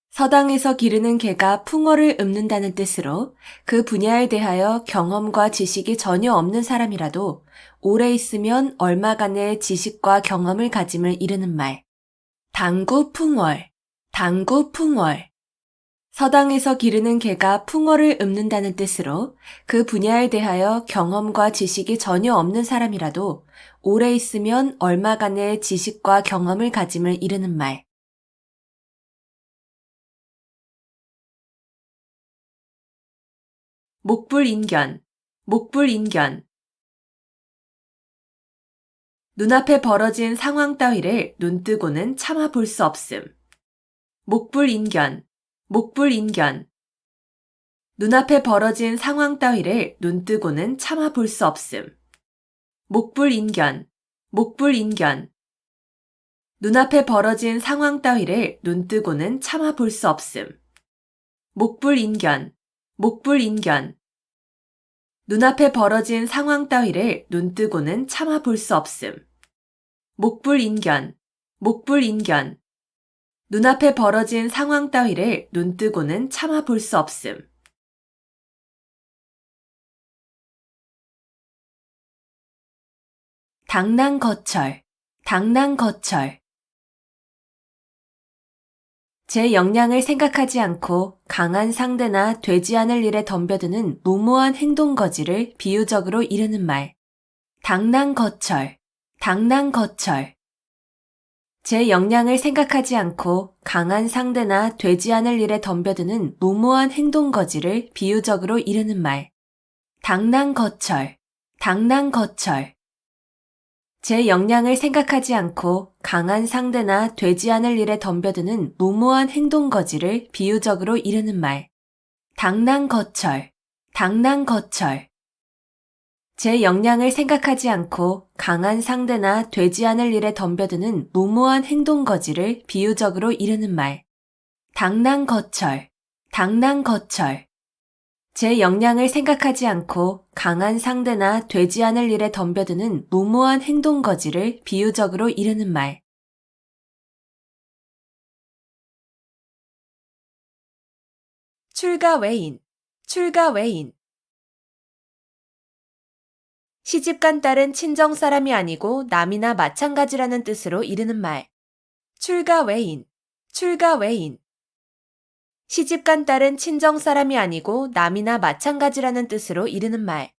서당에서 기르는 개가 풍어를 읊는다는 뜻으로 그 분야에 대하여 경험과 지식이 전혀 없는 사람이라도 오래 있으면 얼마간의 지식과 경험을 가짐을 이르는 말. 당구 풍월, 당구 풍월. 서당에서 기르는 개가 풍어를 읊는다는 뜻으로 그 분야에 대하여 경험과 지식이 전혀 없는 사람이라도 오래 있으면 얼마간의 지식과 경험을 가짐을 이르는 말. 목불인견, 목불인견. 눈앞에 벌어진 상황 따위를 눈뜨고는 참아 볼 수 없음. 목불인견, 목불인견. 눈앞에 벌어진 상황 따위를 눈뜨고는 참아 볼 수 없음. 목불인견, 목불인견. 눈앞에 벌어진 상황 따위를 눈뜨고는 참아 볼 수 없음. 목불인견, 목불인견. 눈앞에 벌어진 상황 따위를 눈뜨고는 참아 볼 수 없음. 목불인견, 목불인견. 눈앞에 벌어진 상황 따위를 눈뜨고는 참아 볼 수 없음. 당랑거철, 당랑거철. 제 역량을 생각하지 않고 강한 상대나 되지 않을 일에 덤벼드는 무모한 행동거지를 비유적으로 이르는 말. 당랑거철, 당랑거철. 제 역량을 생각하지 않고 강한 상대나 되지 않을 일에 덤벼드는 무모한 행동거지를 비유적으로 이르는 말. 당랑거철, 당랑거철. 제 역량을 생각하지 않고 강한 상대나 되지 않을 일에 덤벼드는 무모한 행동거지를 비유적으로 이르는 말. 당랑거철, 당랑거철. 제 역량을 생각하지 않고 강한 상대나 되지 않을 일에 덤벼드는 무모한 행동거지를 비유적으로 이르는 말. 당랑거철, 당랑거철. 제 역량을 생각하지 않고 강한 상대나 되지 않을 일에 덤벼드는 무모한 행동거지를 비유적으로 이르는 말. 출가외인, 출가외인. 시집간 딸은 친정 사람이 아니고 남이나 마찬가지라는 뜻으로 이르는 말. 출가외인, 출가외인. 시집간 딸은 친정 사람이 아니고 남이나 마찬가지라는 뜻으로 이르는 말.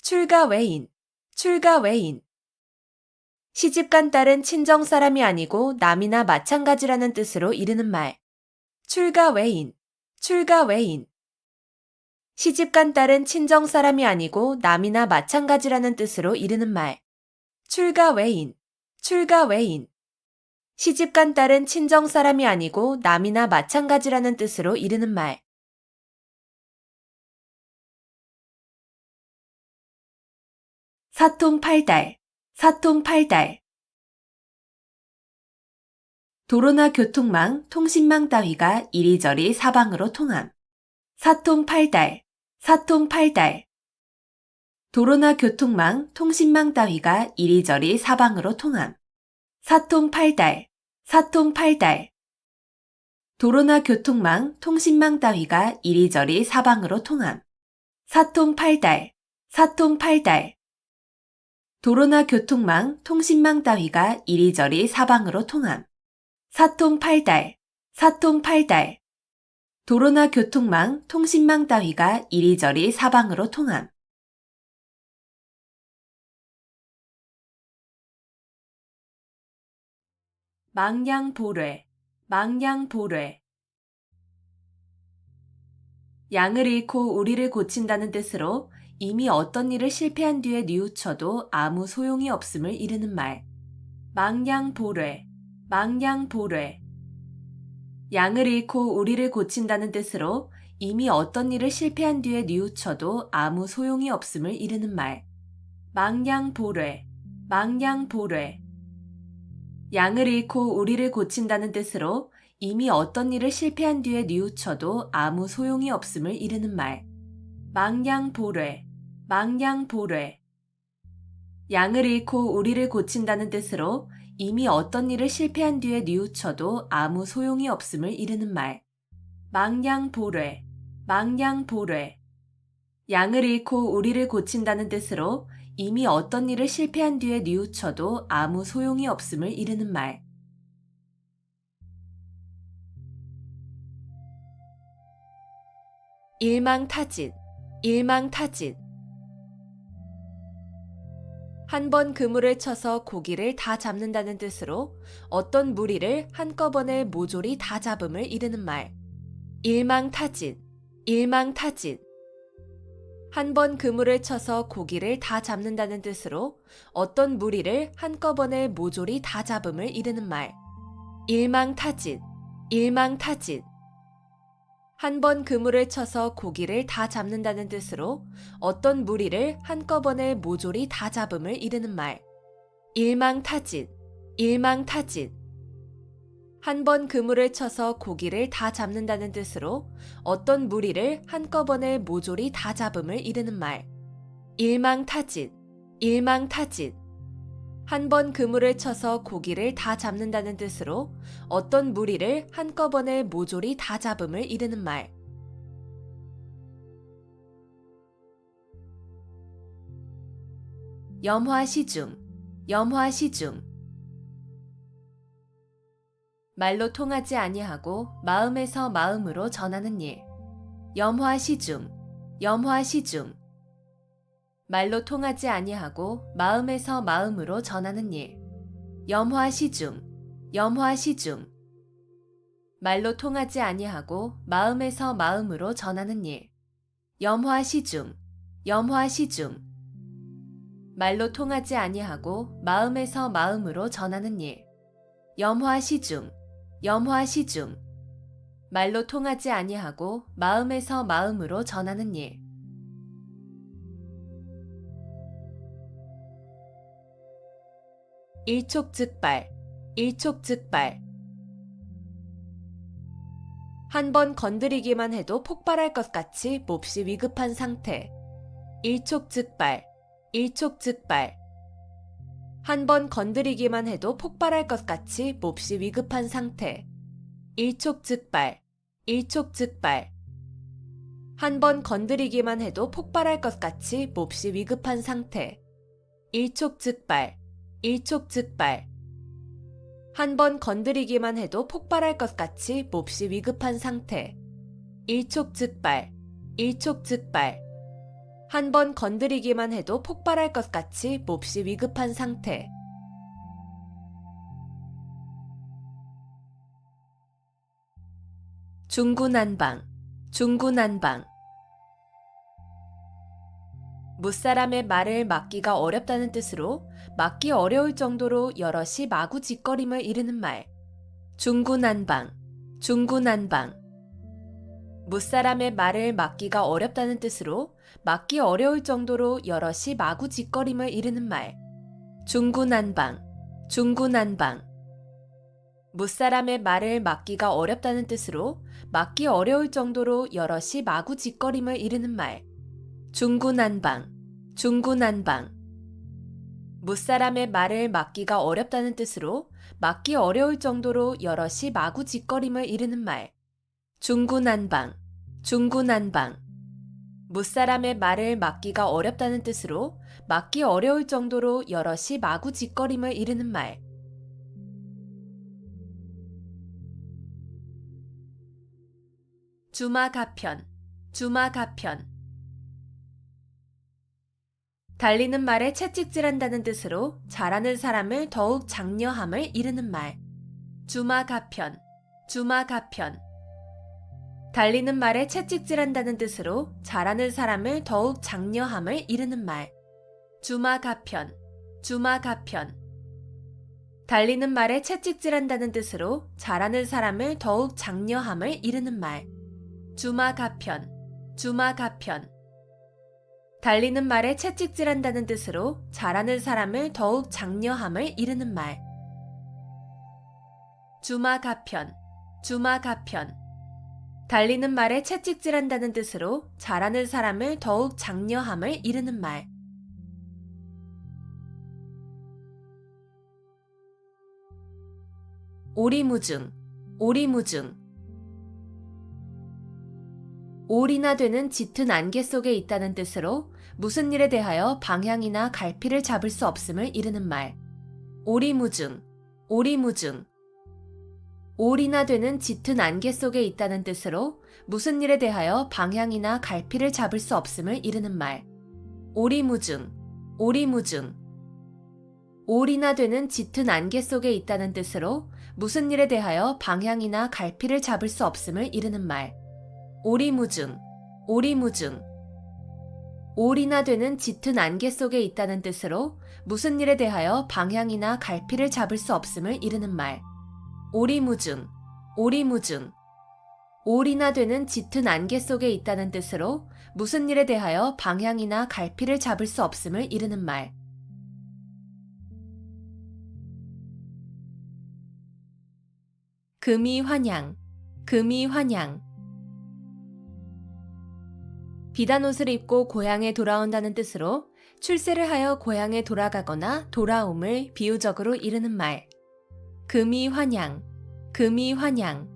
출가외인, 출가외인. 시집간 딸은 친정 사람이 아니고 남이나 마찬가지라는 뜻으로 이르는 말. 출가외인, 출가외인. 시집간 딸은 친정 사람이 아니고 남이나 마찬가지라는 뜻으로 이르는 말. 출가외인, 출가외인. 시집간 딸은 친정 사람이 아니고 남이나 마찬가지라는 뜻으로 이르는 말. 사통팔달, 사통팔달. 도로나 교통망, 통신망 따위가 이리저리 사방으로 통함. 사통팔달, 사통팔달. 도로나 교통망, 통신망 따위가 이리저리 사방으로 통함. 사통팔달, 사통팔달. 도로나 교통망, 통신망 따위가 이리저리 사방으로 통함. 사통팔달, 사통팔달. 도로나 교통망, 통신망 따위가 이리저리 사방으로 통함. 사통팔달, 사통팔달. 도로나 교통망, 통신망 따위가 이리저리 사방으로 통함. 망량보뢰, 망량보뢰. 양을 잃고 우리를 고친다는 뜻으로 이미 어떤 일을 실패한 뒤에 뉘우쳐도 아무 소용이 없음을 이르는 말. 망량보뢰, 망량보뢰. 양을 잃고 우리를 고친다는 뜻으로 이미 어떤 일을 실패한 뒤에 뉘우쳐도 아무 소용이 없음을 이르는 말. 망량보뢰, 망량보뢰. 양을 잃고 우리를 고친다는 뜻으로 이미 어떤 일을 실패한 뒤에 뉘우쳐도 아무 소용이 없음을 이르는 말. 망량보뢰, 망량보뢰. 양을 잃고 우리를 고친다는 뜻으로 이미 어떤 일을 실패한 뒤에 뉘우쳐도 아무 소용이 없음을 이르는 말. 망량보뢰, 망량보뢰. 양을 잃고 우리를 고친다는 뜻으로 이미 어떤 일을 실패한 뒤에 뉘우쳐도 아무 소용이 없음을 이르는 말. 일망타진, 일망타진. 한 번 그물을 쳐서 고기를 다 잡는다는 뜻으로 어떤 무리를 한꺼번에 모조리 다 잡음을 이르는 말. 일망타진, 일망타진. 한 번 그물을 쳐서 고기를 다 잡는다는 뜻으로 어떤 무리를 한꺼번에 모조리 다 잡음을 이르는 말. 일망타진, 일망타진. 한 번 그물을 쳐서 고기를 다 잡는다는 뜻으로 어떤 무리를 한꺼번에 모조리 다 잡음을 이르는 말. 일망타진, 일망타진. 한 번 그물을 쳐서 고기를 다 잡는다는 뜻으로 어떤 무리를 한꺼번에 모조리 다 잡음을 이르는 말. 일망타진, 일망타진. 한 번 그물을 쳐서 고기를 다 잡는다는 뜻으로 어떤 무리를 한꺼번에 모조리 다 잡음을 이르는 말. 염화시중, 염화시중. 말로 통하지 아니하고 마음에서 마음으로 전하는 일. 염화시중, 염화시중. 말로 통하지 아니하고 마음에서 마음으로 전하는 일. 염화시중, 염화시중. 말로 통하지 아니하고 마음에서 마음으로 전하는 일. 염화시중, 염화시중. 말로 통하지 아니하고 마음에서 마음으로 전하는 일. 염화시중, 염화시중. 말로 통하지 아니하고 마음에서 마음으로 전하는 일. 일촉즉발, 일촉즉발. 한 번 건드리기만 해도 폭발할 것 같이 몹시 위급한 상태. 일촉즉발, 일촉즉발. 한 번 건드리기만 해도 폭발할 것 같이 몹시 위급한 상태. 일촉즉발, 일촉즉발. 한 번 건드리기만 해도 폭발할 것 같이 몹시 위급한 상태. 일촉즉발, 일촉즉발. 한 번 건드리기만 해도 폭발할 것 같이 몹시 위급한 상태. 일촉즉발, 일촉즉발. 한 번 건드리기만 해도 폭발할 것 같이 몹시 위급한 상태. 중구난방, 중구난방. 무사람의 말을 막기가 어렵다는 뜻으로 막기 어려울 정도로 여럿이 마구 짓거림을 이르는 말. 중구난방, 중구난방. 무사람의 말을 막기가 어렵다는 뜻으로 막기 어려울 정도로 여럿이 마구 짓거림을 이르는 말. 중구난방, 중구난방. 무사람의 말을 막기가 어렵다는 뜻으로 막기 어려울 정도로 여럿이 마구 짓거림을 이르는 말. 중구난방, 중구난방. 무사람의 말을 막기가 어렵다는 뜻으로 막기 어려울 정도로 여럿이 마구 짓거림을 이르는 말. 중구난방, 중구난방. 무사람의 말을 막기가 어렵다는 뜻으로 막기 어려울 정도로 여럿이 마구 짓거림을 이르는 말. 주마가편, 주마가편. 달리는 말에 채찍질한다는 뜻으로 잘하는 사람을 더욱 장려함을 이르는 말. 주마가편, 주마가편. 달리는 말에 채찍질한다는 뜻으로 잘하는 사람을 더욱 장려함을 이르는 말. 주마가편, 주마가편. 달리는 말에 채찍질한다는 뜻으로 잘하는 사람을 더욱 장려함을 이르는 말. 주마가편, 주마가편. 달리는 말에 채찍질한다는 뜻으로 잘하는 사람을 더욱 장려함을 이르는 말. 주마가편, 주마가편. 달리는 말에 채찍질한다는 뜻으로 잘하는 사람을 더욱 장려함을 이르는 말. 오리무중, 오리무중. 올이나 되는 짙은 안개 속에 있다는 뜻으로 무슨 일에 대하여 방향이나 갈피를 잡을 수 없음을 이르는 말. 오리무중, 오리무중. 올이나 되는 짙은 안개 속에 있다는 뜻으로 무슨 일에 대하여 방향이나 갈피를 잡을 수 없음을 이르는 말. 오리무중, 오리무중. 올이나 되는 짙은 안개 속에 있다는 뜻으로 무슨 일에 대하여 방향이나 갈피를 잡을 수 없음을 이르는 말. 오리무중, 오리무중. 올이나 되는 짙은 안개 속에 있다는 뜻으로 무슨 일에 대하여 방향이나 갈피를 잡을 수 없음을 이르는 말. 오리무중, 오리무중. 올이나 되는 짙은 안개 속에 있다는 뜻으로 무슨 일에 대하여 방향이나 갈피를 잡을 수 없음을 이르는 말. 금이환양, 금이환양. 비단옷을 입고 고향에 돌아온다는 뜻으로 출세를 하여 고향에 돌아가거나 돌아옴을 비유적으로 이르는 말. 금이환양, 금이환양.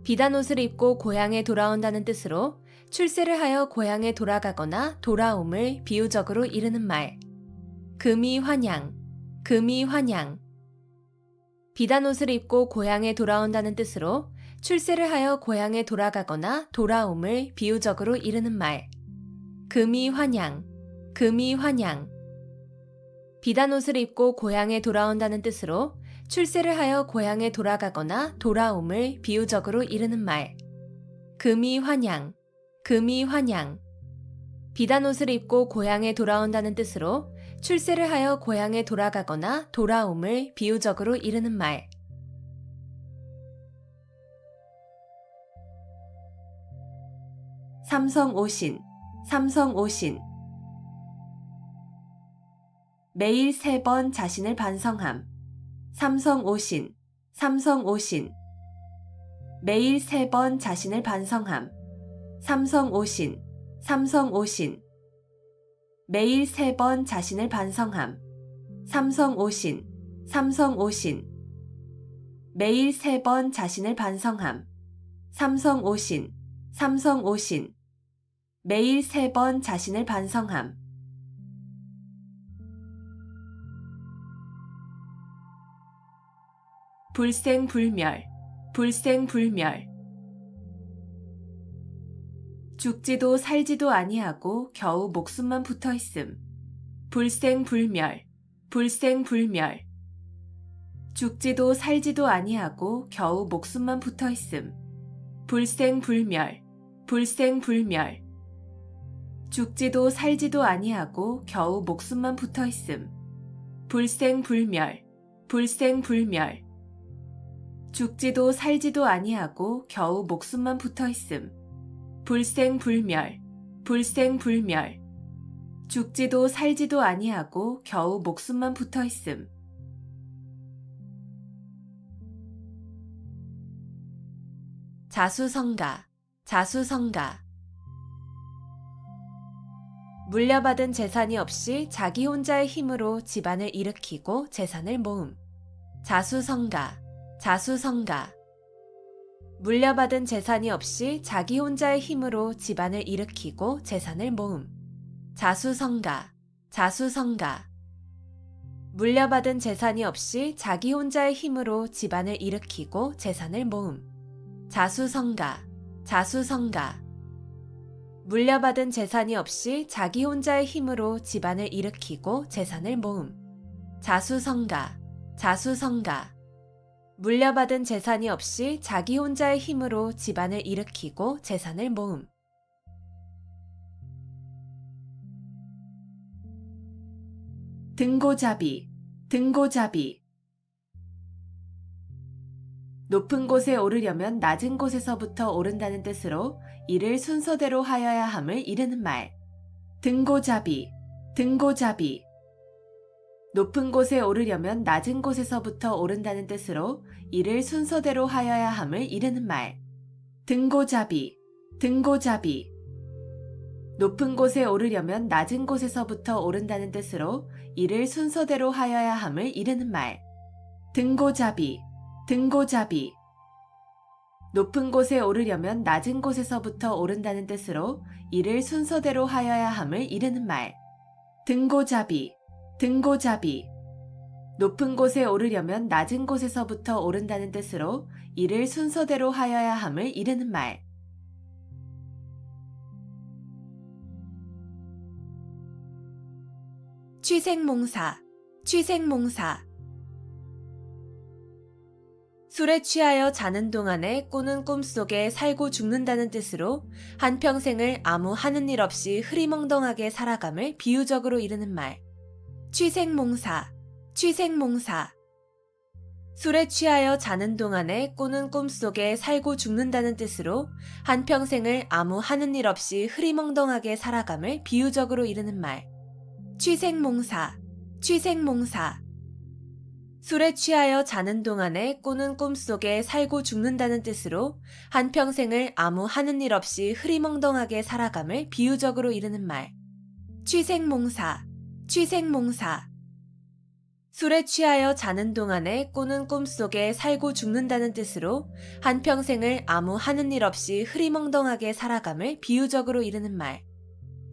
비단옷을 입고 고향에 돌아온다는 뜻으로 출세를 하여 고향에 돌아가거나 돌아옴을 비유적으로 이르는 말. 금이환양, 금이환양. 비단옷을 입고 고향에 돌아온다는 뜻으로 출세를 하여 고향에 돌아가거나 돌아옴을 비유적으로 이르는 말. 금이환양, 금이환양. 비단옷을 입고 고향에 돌아온다는 뜻으로 출세를 하여 고향에 돌아가거나 돌아옴을 비유적으로 이르는 말. 금이환양, 금이환양. 비단옷을 입고 고향에 돌아온다는 뜻으로 출세를 하여 고향에 돌아가거나 돌아옴을 비유적으로 이르는 말. 삼성오신, 삼성오신. 매일 3번 자신을 반성함. 삼성오신, 삼성오신. 매일 3번 자신을 반성함. 삼성오신, 삼성오신. 매일 3번 자신을 반성함. 삼성오신, 삼성오신. 매일 3번 자신을 반성함. 삼성오신, 삼성오신. 매일 3번 자신을 반성함. 불생불멸, 불생불멸. 죽지도 살지도 아니하고 겨우 목숨만 붙어있음. 불생불멸, 불생불멸. 죽지도 살지도 아니하고 겨우 목숨만 붙어있음. 불생불멸, 불생불멸. 죽지도 살지도 아니하고 겨우 목숨만 붙어있음. 불생불멸, 불생불멸. 죽지도 살지도 아니하고 겨우 목숨만 붙어있음. 불생불멸, 불생불멸. 죽지도 살지도 아니하고 겨우 목숨만 붙어있음. 자수성가, 자수성가. 물려받은 재산이 없이 자기 혼자의 힘으로 집안을 일으키고 재산을 모음. 자수성가, 자수성가. 물려받은 재산이 없이 자기 혼자의 힘으로 집안을 일으키고 재산을 모음. 자수성가, 자수성가. 물려받은 재산이 없이 자기 혼자의 힘으로 집안을 일으키고 재산을 모음. 자수성가, 자수성가. 물려받은 재산이 없이 자기 혼자의 힘으로 집안을 일으키고 재산을 모음. 자수성가, 자수성가. 물려받은 재산이 없이 자기 혼자의 힘으로 집안을 일으키고 재산을 모음. 등고잡이, 등고잡이. 높은 곳에 오르려면 낮은 곳에서부터 오른다는 뜻으로 이를 순서대로 하여야 함을 이르는 말. 등고잡이, 등고잡이. 높은 곳에 오르려면 낮은 곳에서부터 오른다는 뜻으로 이를 순서대로 하여야 함을 이르는 말. 등고잡이, 등고잡이. 높은 곳에 오르려면 낮은 곳에서부터 오른다는 뜻으로 이를 순서대로 하여야 함을 이르는 말. 등고잡이, 등고잡이. 높은 곳에 오르려면 낮은 곳에서부터 오른다는 뜻으로 이를 순서대로 하여야 함을 이르는 말. 등고잡이, 등고잡이. 높은 곳에 오르려면 낮은 곳에서부터 오른다는 뜻으로 이를 순서대로 하여야 함을 이르는 말. 취생몽사, 취생몽사. 술에 취하여 자는 동안에 꾸는 꿈속에 살고 죽는다는 뜻으로 한평생을 아무 하는 일 없이 흐리멍덩하게 살아감을 비유적으로 이르는 말. 취생몽사, 취생몽사. 술에 취하여 자는 동안에 꾸는 꿈속에 살고 죽는다는 뜻으로 한평생을 아무 하는 일 없이 흐리멍덩하게 살아감을 비유적으로 이르는 말. 취생몽사, 취생몽사. 술에 취하여 자는 동안에 꾸는 꿈속에 살고 죽는다는 뜻으로 한평생을 아무 하는 일 없이 흐리멍덩하게 살아감을 비유적으로 이르는 말. 취생몽사, 취생몽사. 술에 취하여 자는 동안에 꾸는 꿈속에 살고 죽는다는 뜻으로 한평생을 아무 하는 일 없이 흐리멍덩하게 살아감을 비유적으로 이르는 말.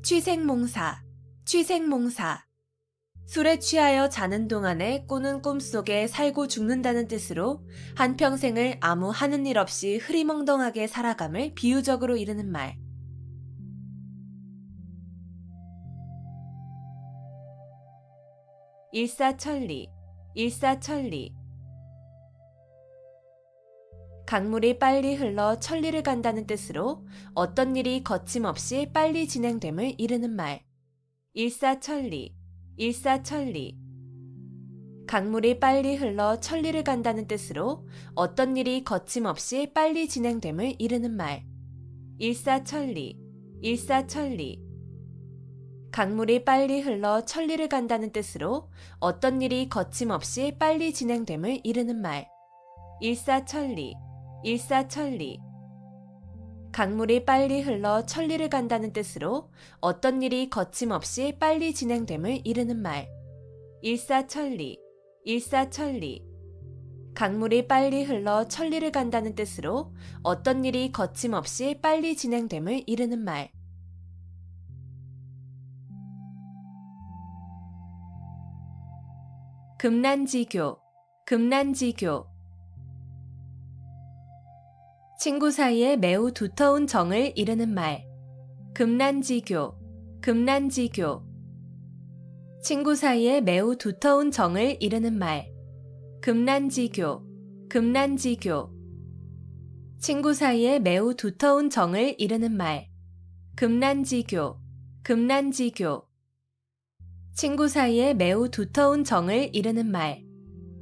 취생몽사, 취생몽사. 술에 취하여 자는 동안에 꾸는 꿈속에 살고 죽는다는 뜻으로 한평생을 아무 하는 일 없이 흐리멍덩하게 살아감을 비유적으로 이르는 말. 일사천리, 일사천리. 강물이 빨리 흘러 천리를 간다는 뜻으로 어떤 일이 거침없이 빨리 진행됨을 이르는 말. 일사천리, 일사천리. 강물이 빨리 흘러 천리를 간다는 뜻으로 어떤 일이 거침없이 빨리 진행됨을 이르는 말. 일사천리, 일사천리. 강물이 빨리 흘러 천리를 간다는 뜻으로 어떤 일이 거침없이 빨리 진행됨을 이르는 말. 일사천리, 일사천리. 강물이 빨리 흘러 천리를 간다는 뜻으로 어떤 일이 거침없이 빨리 진행됨을 이르는 말. 일사천리, 일사천리. 강물이 빨리 흘러 천리를 간다는 뜻으로 어떤 일이 거침없이 빨리 진행됨을 이르는 말. 금난지교, 금난지교. 친구 사이에 매우 두터운 정을 이르는 말. 금난지교, 금난지교. 친구 사이에 매우 두터운 정을 이르는 말. 금난지교, 금난지교. 친구 사이에 매우 두터운 정을 이르는 말. 금난지교, 금난지교. 친구 사이에 매우 두터운 정을 이르는 말.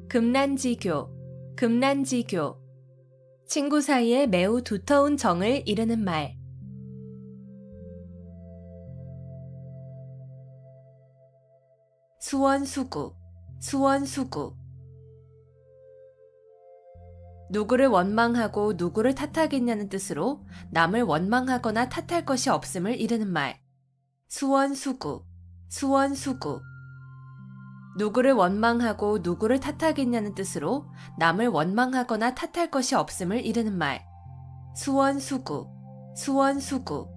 금난지교, 금난지교. 친구 사이에 매우 두터운 정을 이르는 말. 수원수구, 수원수구. 누구를 원망하고 누구를 탓하겠냐는 뜻으로 남을 원망하거나 탓할 것이 없음을 이르는 말. 수원수구, 수원수구. 누구를 원망하고 누구를 탓하겠냐는 뜻으로 남을 원망하거나 탓할 것이 없음을 이르는 말. 수원수구, 수원수구.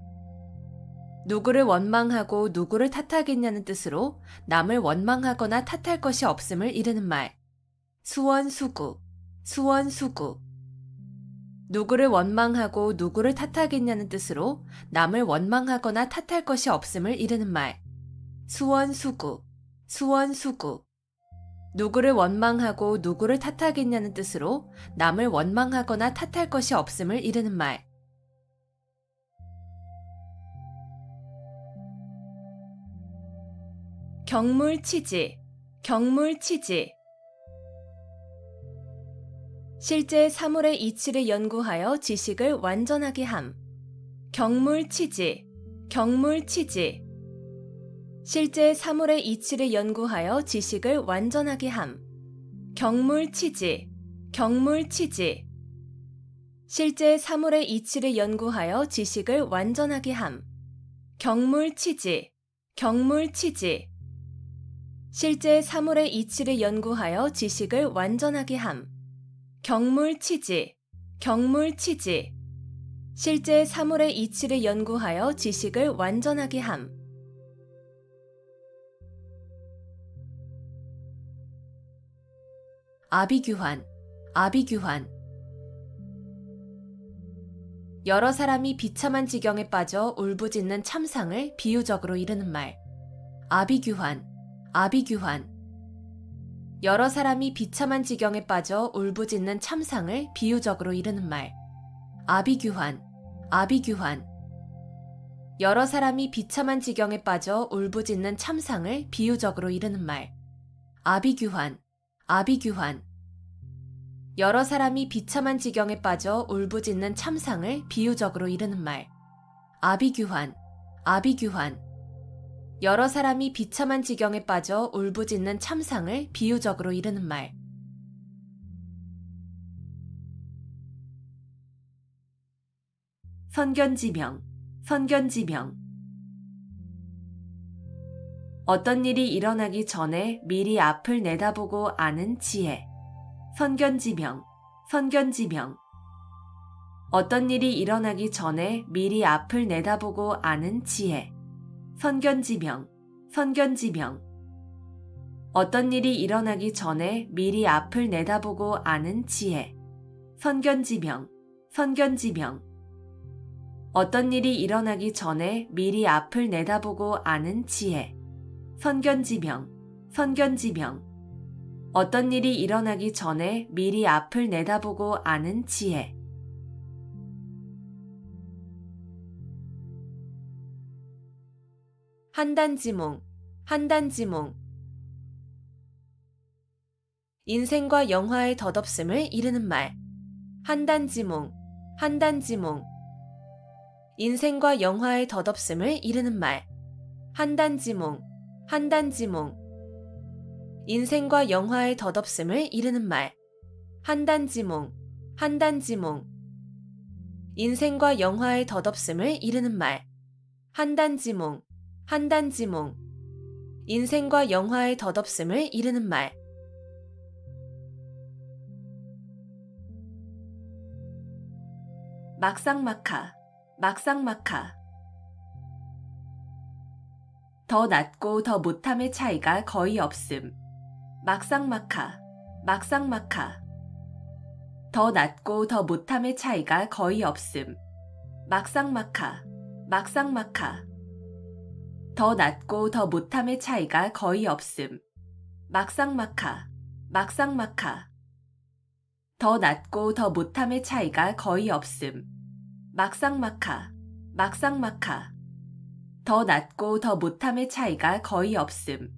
누구를 원망하고 누구를 탓하겠냐는 뜻으로 남을 원망하거나 탓할 것이 없음을 이르는 말. 수원수구, 수원수구. 누구를 원망하고 누구를 탓하겠냐는 뜻으로 남을 원망하거나 탓할 것이 없음을 이르는 말. 수원수구, 수원수구. 누구를 원망하고 누구를 탓하겠냐는 뜻으로 남을 원망하거나 탓할 것이 없음을 이르는 말. 경물치지, 경물치지. 실제 사물의 이치를 연구하여 지식을 완전하게 함. 경물치지, 경물치지. 실제 사물의 이치를 연구하여 지식을 완전하게 함. 경물치지, 경물치지. 실제 사물의 이치를 연구하여 지식을 완전하게 함. 경물치지, 경물치지. 실제 사물의 이치를 연구하여 지식을 완전하게 함. 경물치지, 경물치지. 실제 사물의 이치를 연구하여 지식을 완전하게 함. 아비규환, 아비규환. 여러 사람이 비참한 지경에 빠져 울부짖는 참상을 비유적으로 이르는 말. 아비규환, 아비규환. 여러 사람이 비참한 지경에 빠져 울부짖는 참상을 비유적으로 이르는 말. 아비규환, 아비규환. 여러 사람이 비참한 지경에 빠져 울부짖는 참상을 비유적으로 이르는 말. 아비규환, 아비규환. 여러 사람이 비참한 지경에 빠져 울부짖는 참상을 비유적으로 이르는 말. 아비규환, 아비규환. 여러 사람이 비참한 지경에 빠져 울부짖는 참상을 비유적으로 이르는 말. 선견지명, 선견지명. 어떤 일이 일어나기 전에 미리 앞을 내다보고 아는 지혜. 선견지명, 선견지명. 어떤 일이 일어나기 전에 미리 앞을 내다보고 아는 지혜. 선견지명, 선견지명. 어떤 일이 일어나기 전에 미리 앞을 내다보고 아는 지혜. 선견지명, 선견지명. 어떤 일이 일어나기 전에 미리 앞을 내다보고 아는 지혜. 선견지명, 선견지명. 어떤 일이 일어나기 전에 미리 앞을 내다보고 아는 지혜. 한단지몽, 한단지몽. 인생과 영화의 덧없음을 이르는 말. 한단지몽, 한단지몽. 인생과 영화의 덧없음을 이르는 말. 한단지몽, 한단지몽. 인생과 영화의 덧없음을 이르는 말. 한단지몽, 한단지몽. 인생과 영화의 덧없음을 이르는 말. 한단지몽, 한단지몽. 인생과 영화의 덧없음을 이르는 말. 막상막하, 막상막하. 더 낫고 더 못함의 차이가 거의 없음. 막상막하, 막상막하. 더 낫고 더 못함의 차이가 거의 없음. 막상막하, 막상막하. 더 낫고 더 못함의 차이가 거의 없음. 막상막하, 막상막하. 더 낫고 더 못함의 차이가 거의 없음. 막상막하, 막상막하. 더 낫고 더 못함의 차이가 거의 없음.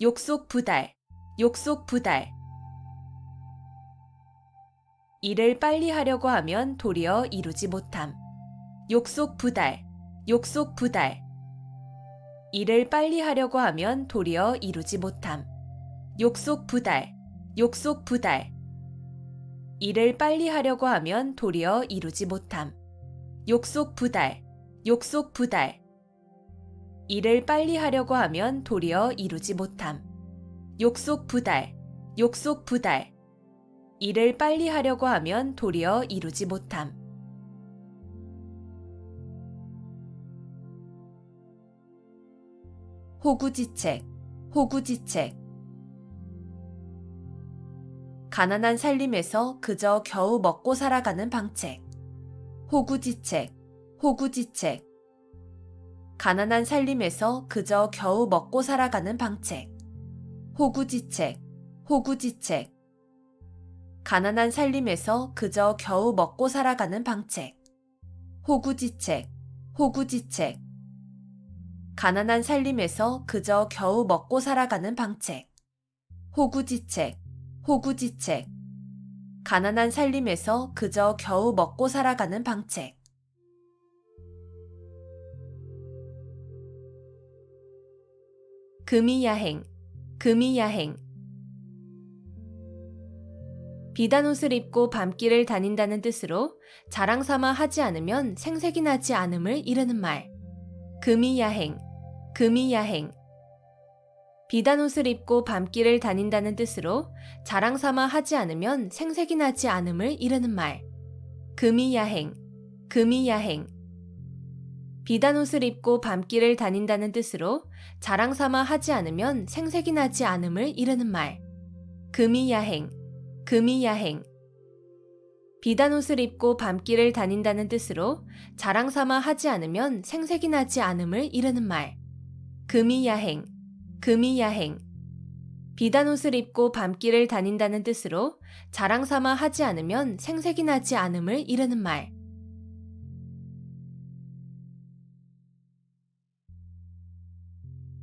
욕속부달, 욕속부달. 일을 빨리 하려고 하면 도리어 이루지 못함. 욕속부달, 욕속부달. 일을 빨리 하려고 하면 도리어 이루지 못함. 욕속부달, 욕속부달. 일을 빨리 하려고 하면 도리어 이루지 못함. 욕속부달, 욕속부달. 일을 빨리 하려고 하면 도리어 이루지 못함. 욕속부달, 욕속부달. 일을 빨리 하려고 하면 도리어 이루지 못함. 호구지책, 호구지책. 가난한 살림에서 그저 겨우 먹고 살아가는 방책. 호구지책, 호구지책. 가난한 살림에서 그저 겨우 먹고 살아가는 방책. 호구지책, 호구지책. 가난한 살림에서 그저 겨우 먹고 살아가는 방책. 호구지책, 호구지책. 가난한 살림에서 그저 겨우 먹고 살아가는 방책. 호구지책, 호구지책. 가난한 살림에서 그저 겨우 먹고 살아가는 방책. 금이야행, 금이야행. 비단 옷을 입고 밤길을 다닌다는 뜻으로 자랑 삼아 하지 않으면 생색이 나지 않음을 이르는 말. 금이야행, 금이야행. 비단 옷을 입고 밤길을 다닌다는 뜻으로 자랑 삼아 하지 않으면 생색이 나지 않음을 이르는 말. 금이야행, 금이야행. 비단 옷을 입고 밤길을 다닌다는 뜻으로 자랑 삼아 하지 않으면 생색이 나지 않음을 이르는 말. 금이야행, 금이야행. 비단 옷을 입고 밤길을 다닌다는 뜻으로 자랑 삼아 하지 않으면 생색이 나지 않음을 이르는 말. 금이야행, 금이야행. 비단 옷을 입고 밤길을 다닌다는 뜻으로 자랑 삼아 하지 않으면 생색이 나지 않음을 이르는 말.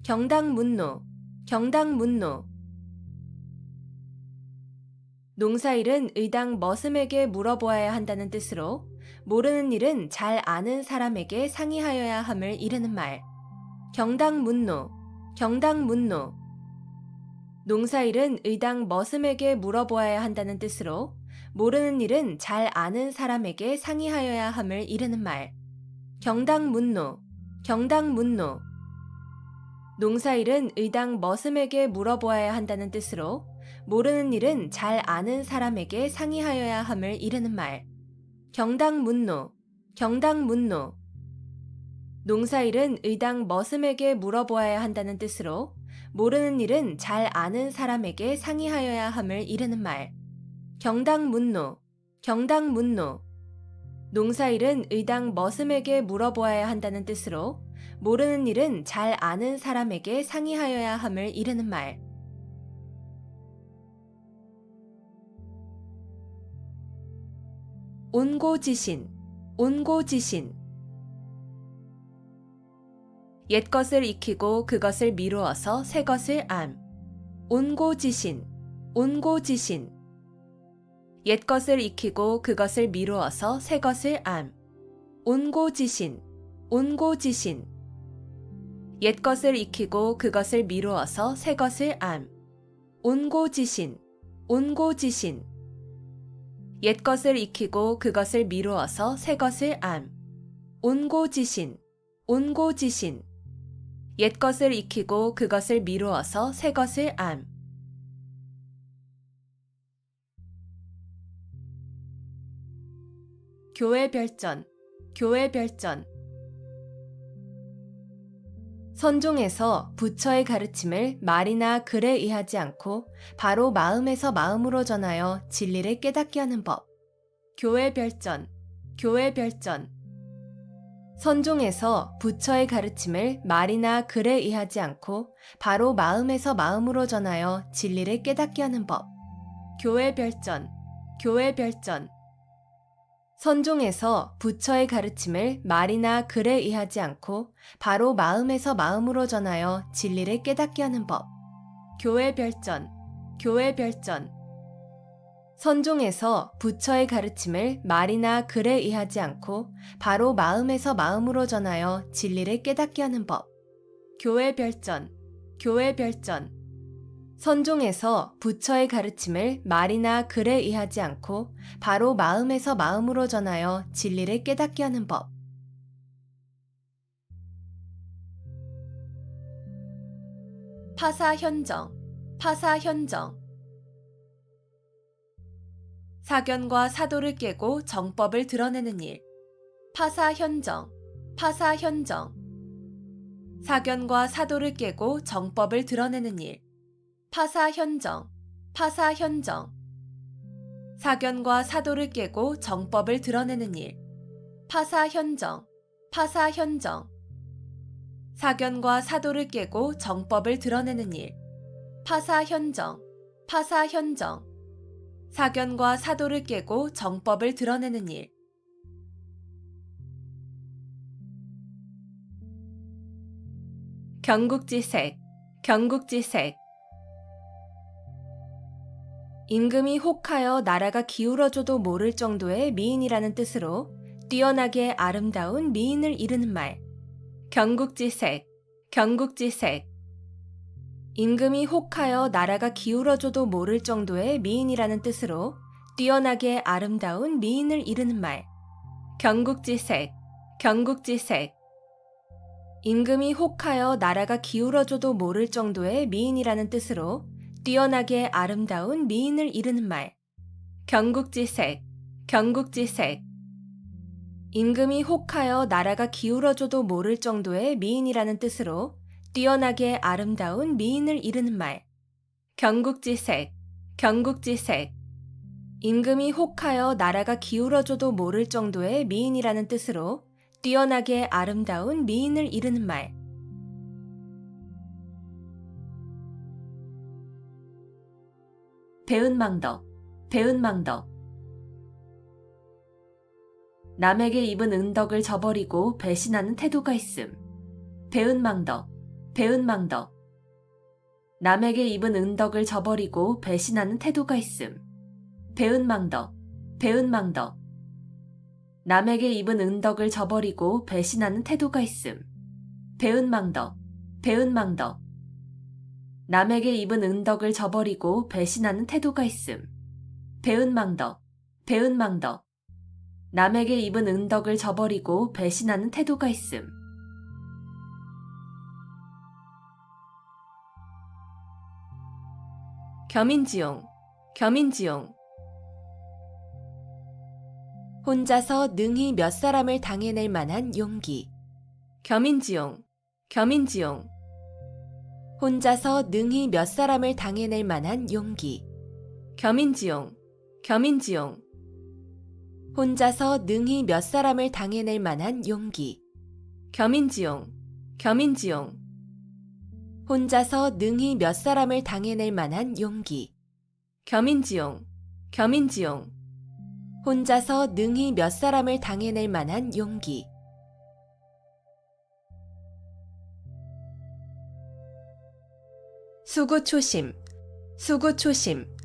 경당문노, 경당문노. 농사일은 의당 머슴에게 물어보아야 한다는 뜻으로 모르는 일은 잘 아는 사람에게 상의하여야 함을 이르는 말. 경당문노, 경당문노. 농사일은 의당 머슴에게 물어보아야 한다는 뜻으로 모르는 일은 잘 아는 사람에게 상의하여야 함을 이르는 말. 경당문노, 경당문노. 농사일은 의당 머슴에게 물어보아야 한다는 뜻으로 모르는 일은 잘 아는 사람에게 상의하여야 함을 이르는 말. 경당문노, 경당문노. 농사일은 의당 머슴에게 물어보아야 한다는 뜻으로 모르는 일은 잘 아는 사람에게 상의하여야 함을 이르는 말. 경당문노, 경당문노. 농사일은 의당 머슴에게 물어보아야 한다는 뜻으로 모르는 일은 잘 아는 사람에게 상의하여야 함을 이르는 말. 온고지신, 온고지신. 옛것을 익히고 그것을 미루어서 새것을 암. 온고지신, 온고지신. 옛것을 익히고 그것을 미루어서 새것을 암. 온고지신, 온고지신. 옛것을 익히고 그것을 미루어서 새것을 암. 온고지신, 온고지신. 옛것을 익히고 그것을 미루어서 새것을 암. 온고지신, 온고지신. 옛것을 익히고 그것을 미루어서 새것을 암. 교회별전, 교회별전. 선종에서 부처의 가르침을 말이나 글에 의하지 않고 바로 마음에서 마음으로 전하여 진리를 깨닫게 하는 법. 교회별전, 교회별전. 선종에서 부처의 가르침을 말이나 글에 의하지 않고 바로 마음에서 마음으로 전하여 진리를 깨닫게 하는 법. 교회별전, 교회별전. 선종에서 부처의 가르침을 말이나 글에 의하지 않고 바로 마음에서 마음으로 전하여 진리를 깨닫게 하는 법. 교회별전, 교회별전. 선종에서 부처의 가르침을 말이나 글에 의하지 않고 바로 마음에서 마음으로 전하여 진리를 깨닫게 하는 법. 교회별전, 교회별전. 선종에서 부처의 가르침을 말이나 글에 의하지 않고 바로 마음에서 마음으로 전하여 진리를 깨닫게 하는 법. 파사현정, 파사현정. 사견과 사도를 깨고 정법을 드러내는 일. 파사현정, 파사현정. 사견과 사도를 깨고 정법을 드러내는 일. 파사현정, 파사현정. 사견과 사도를 깨고 정법을 드러내는 일. 파사현정, 파사현정. 사견과 사도를 깨고 정법을 드러내는 일. 파사현정, 파사현정. 사견과 사도를 깨고 정법을 드러내는 일. 경국지색, 경국지색. 임금이 혹하여 나라가 기울어져도 모를 정도의 미인이라는 뜻으로 뛰어나게 아름다운 미인을 이르는 말. 경국지색, 경국지색. 임금이 혹하여 나라가 기울어져도 모를 정도의 미인이라는 뜻으로 뛰어나게 아름다운 미인을 이르는 말. 경국지색, 경국지색. 임금이 혹하여 나라가 기울어져도 모를 정도의 미인이라는 뜻으로 뛰어나게 아름다운 미인을 이르는 말. 경국지색, 경국지색. 임금이 혹하여 나라가 기울어져도 모를 정도의 미인이라는 뜻으로 뛰어나게 아름다운 미인을 이르는 말. 경국지색, 경국지색. 임금이 혹하여 나라가 기울어져도 모를 정도의 미인이라는 뜻으로 뛰어나게 아름다운 미인을 이르는 말. 배은망덕, 배은망덕. 남에게 입은 은덕을 저버리고 배신하는 태도가 있음. 배은망덕, 배은망덕. 남에게 입은 은덕을 저버리고 배신하는 태도가 있음. 배은망덕, 배은망덕. 남에게 입은 은덕을 저버리고 배신하는 태도가 있음. 배은망덕, 배은망덕. 남에게 입은 은덕을 저버리고 배신하는 태도가 있음. 배은망덕, 배은망덕. 남에게 입은 은덕을 저버리고 배신하는 태도가 있음. 겸인지용, 겸인지용. 혼자서 능히 몇 사람을 당해낼 만한 용기. 겸인지용, 겸인지용. 혼자서 능히 몇 사람을 당해낼 만한 용기. 겸인지용, 겸인지용. 혼자서 능히 몇 사람을 당해낼 만한 용기. 겸인지용, 겸인지용. 혼자서 능히 몇 사람을 당해낼 만한 용기. 겸인지용, 겸인지용. 혼자서 능히 몇 사람을 당해낼 만한 용기. 수구초심, 수구초심.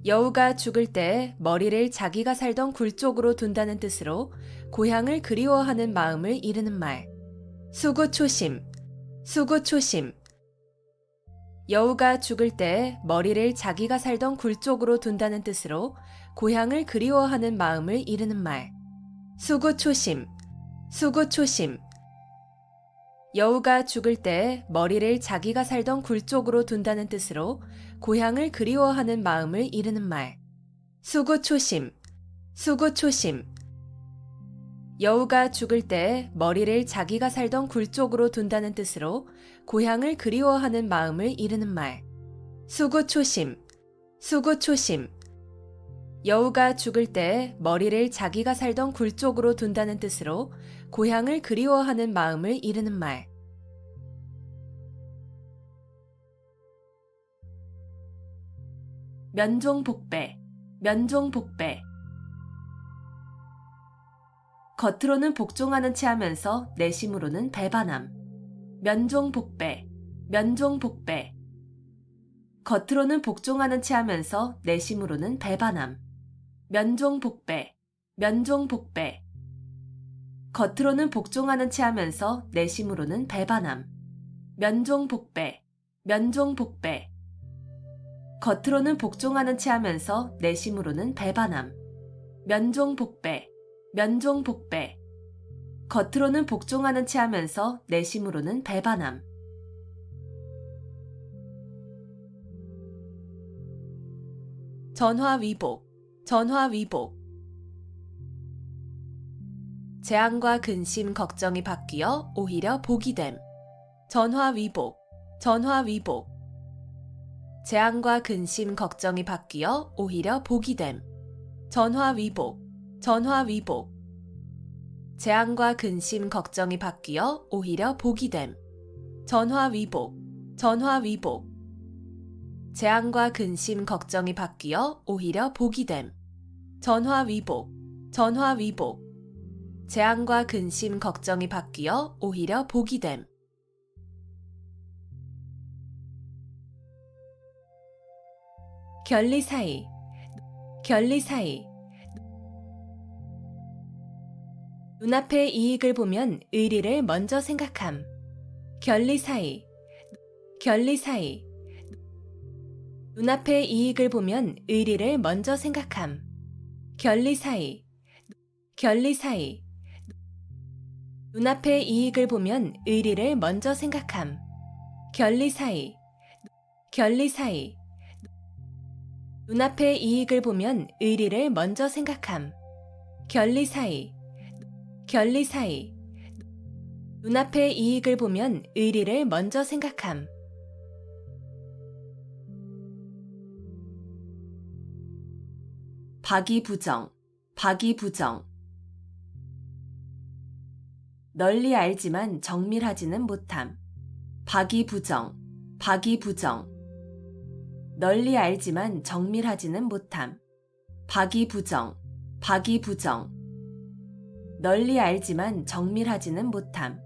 여우가 죽을 때 머리를 자기가 살던 굴 쪽으로 둔다는 뜻으로 고향을 그리워하는 마음을 이르는 말. 수구초심, 수구초심. 여우가 죽을 때 머리를 자기가 살던 굴 쪽으로 둔다는 뜻으로 고향을 그리워하는 마음을 이르는 말. 수구초심, 수구초심. 여우가 죽을 때 머리를 자기가 살던 굴 쪽으로 둔다는 뜻으로 고향을 그리워하는 마음을 이르는 말. 수구초심, 수구초심. 여우가 죽을 때 머리를 자기가 살던 굴 쪽으로 둔다는 뜻으로 고향을 그리워하는 마음을 이르는 말. 수구초심, 수구초심. 여우가 죽을 때 머리를 자기가 살던 굴 쪽으로 둔다는 뜻으로 고향을 그리워하는 마음을 이르는 말. 면종복배, 면종복배. 겉으로는 복종하는 체 하면서 내심으로는 배반함. 면종복배, 면종복배. 겉으로는 복종하는 체 하면서 내심으로는 배반함. 면종복배, 면종복배. 겉으로는 복종하는 체 하면서 내심으로는 배반함. 면종복배, 면종복배. 겉으로는 복종하는 체 하면서 내심으로는 배반함. 면종복배, 면종복배. 겉으로는 복종하는 체 하면서 내심으로는 배반함. 전화위복, 전화위복. 재앙과 근심, 걱정이 바뀌어 오히려 복이 됨. 전화위복, 전화위복. 재앙과 근심, 걱정이 바뀌어 오히려 복이 됨. 전화위복, 전화위복. 재앙과 근심 걱정이 바뀌어 오히려 복이 됨. 전화위복, 전화위복. 재앙과 근심 걱정이 바뀌어 오히려 복이 됨. 전화위복, 전화위복. 재앙과 근심 걱정이 바뀌어 오히려 복이 됨. 결리 사이, 결리 사이. 눈앞의 이익을 보면 의리를 먼저 생각함. 결리 사이, 결리 사이. 눈앞의 이익을 보면 의리를 먼저 생각함. 결리 사이, 결리 사이. 눈앞의 이익을 보면 의리를 먼저 생각함. 결리 사이, 결리 사이. 눈앞의 이익을 보면 의리를 먼저 생각함. 결리 사이, 결리 사이. 눈앞의 이익을 보면 의리를 먼저 생각함. 박이부정, 박이부정. 널리 알지만 정밀하지는 못함. 박이부정, 박이부정. 널리 알지만 정밀하지는 못함. 박이부정, 박이부정. 널리 알지만 정밀하지는 못함.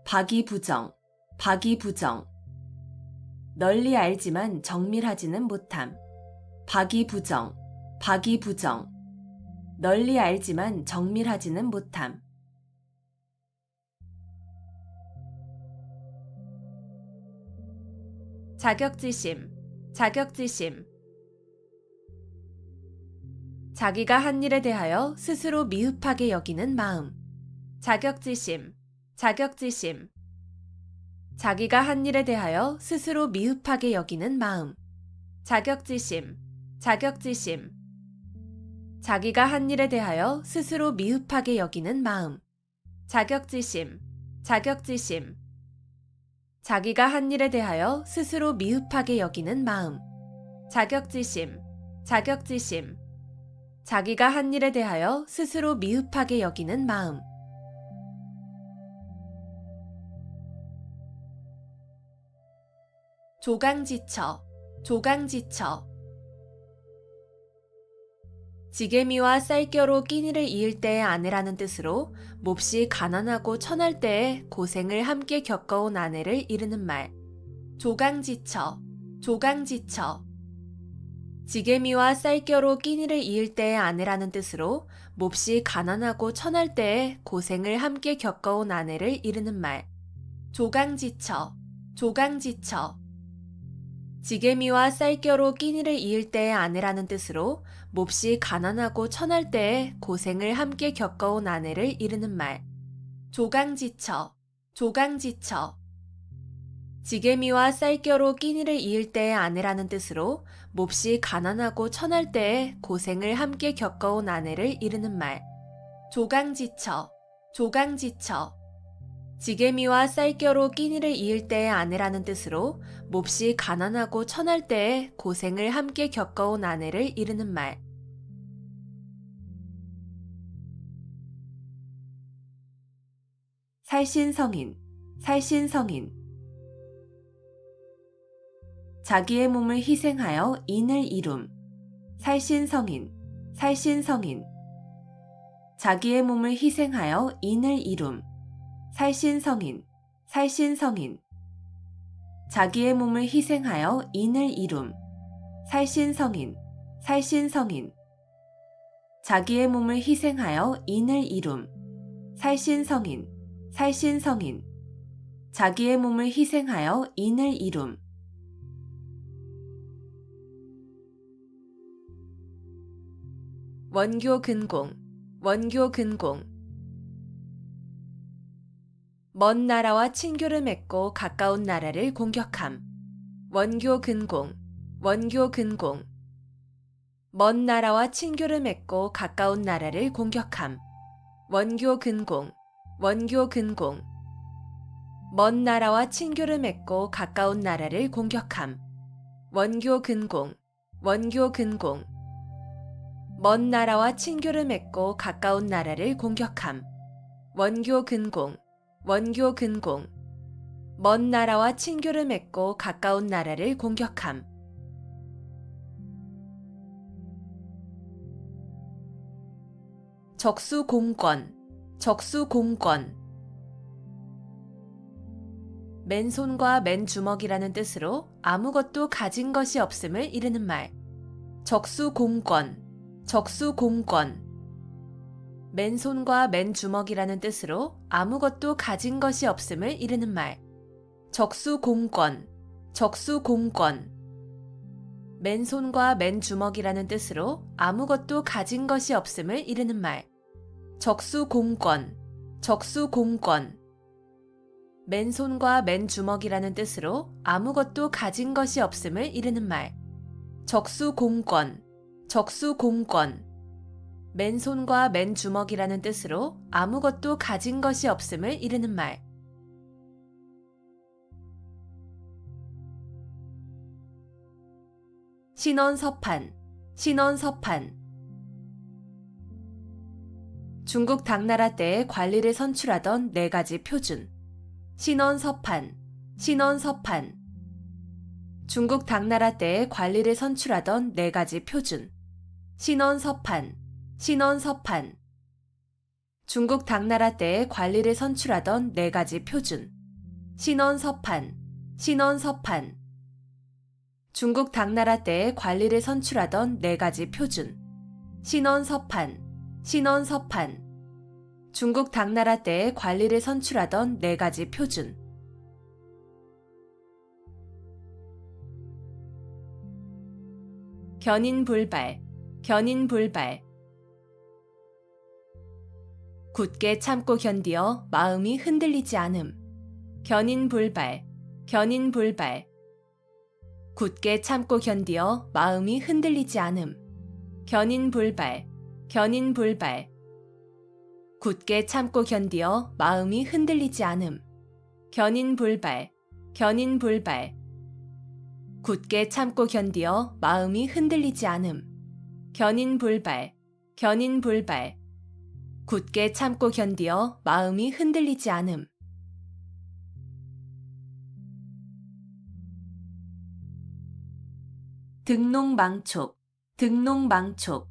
박이부정, 박이부정. 널리 알지만 정밀하지는 못함. 박이부정, 박이부정. 널리 알지만 정밀하지는 못함. 자격지심, 자격지심. 자기가 한 일에 대하여 스스로 미흡하게 여기는 마음. 자격지심, 자격지심. 자기가 한 일에 대하여 스스로 미흡하게 여기는 마음. 자격지심, 자격지심. 자기가 한 일에 대하여 스스로 미흡하게 여기는 마음. 자격지심, 자격지심. 자기가 한 일에 대하여 스스로 미흡하게 여기는 마음. 자격지심, 자격지심. 자기가 한 일에 대하여 스스로 미흡하게 여기는 마음. 조강지처, 조강지처. 지게미와 쌀겨로 끼니를 이을 때의 아내라는 뜻으로 몹시 가난하고 천할 때에 고생을 함께 겪어온 아내를 이르는 말. 조강지처, 조강지처. 지게미와 쌀겨로 끼니를 이을 때의 아내라는 뜻으로 몹시 가난하고 천할 때에 고생을 함께 겪어온 아내를 이르는 말. 조강지처, 조강지처. 지게미와 쌀겨로 끼니를 이을 때의 아내라는 뜻으로 몹시 가난하고 천할 때에 고생을 함께 겪어온 아내를 이르는 말. 조강지처, 조강지처. 지게미와 쌀겨로 끼니를 이을 때의 아내라는 뜻으로 몹시 가난하고 천할 때에 고생을 함께 겪어온 아내를 이르는 말. 조강지처, 조강지처. 지게미와 쌀겨로 끼니를 이을 때의 아내라는 뜻으로 몹시 가난하고 천할 때에 고생을 함께 겪어온 아내를 이르는 말. 살신성인, 살신성인. 자기의 몸을 희생하여 인을 이룸. 살신성인, 살신성인. 자기의 몸을 희생하여 인을 이룸. 살신성인, 살신성인. 자기의 몸을 희생하여 인을 이룸. 살신성인, 살신성인. 자기의 몸을 희생하여 인을 이룸. 살신성인, 살신성인. 자기의 몸을 희생하여 인을 이룸. 원교 근공, 원교 근공. 먼 나라와 친교를 맺고 가까운 나라를 공격함. 원교 근공, 원교 근공. 먼 나라와 친교를 맺고 가까운 나라를 공격함. 원교 근공, 원교 근공. 먼 나라와 친교를 맺고 가까운 나라를 공격함. 원교 근공, 원교 근공. 먼 나라와 친교를 맺고 가까운 나라를 공격함. 원교 근공, 원교 근공. 먼 나라와 친교를 맺고 가까운 나라를 공격함. 적수공권, 적수공권. 맨손과 맨주먹이라는 뜻으로 아무것도 가진 것이 없음을 이르는 말. 적수공권, 적수공권. 맨손과 맨주먹이라는 뜻으로 아무것도 가진 것이 없음을 이르는 말. 적수공권, 적수공권. 맨손과 맨주먹이라는 뜻으로 아무것도 가진 것이 없음을 이르는 말. 적수공권, 적수공권. 맨손과 맨주먹이라는 뜻으로 아무것도 가진 것이 없음을 이르는 말. 적수공권, 적수공권. 맨손과 맨주먹이라는 뜻으로 아무것도 가진 것이 없음을 이르는 말. 신원서판, 신원서판. 중국 당나라 때에 관리를 선출하던 4가지 표준. 신원서판, 신원서판. 중국 당나라 때에 관리를 선출하던 4가지 표준. 신원서판, 신원서판. 중국 당나라 때에 관리를 선출하던 4가지 표준. 신원서판, 신원서판. 중국 당나라 때에 관리를 선출하던 4가지 표준. 신원서판, 신원서판. 중국 당나라 때에 관리를 선출하던 4가지 표준. 견인불발, 견인불발. 굳게 참고 견디어 마음이 흔들리지 않음. 견인불발, 견인불발. 굳게 참고 견디어 마음이 흔들리지 않음. 견인불발, 견인불발. 굳게 참고 견디어 마음이 흔들리지 않음. 견인불발, 견인불발. 굳게 참고 견디어 마음이 흔들리지 않음. 견인불발, 견인불발. 굳게 참고 견디어 마음이 흔들리지 않음. 등농망촉, 등농망촉.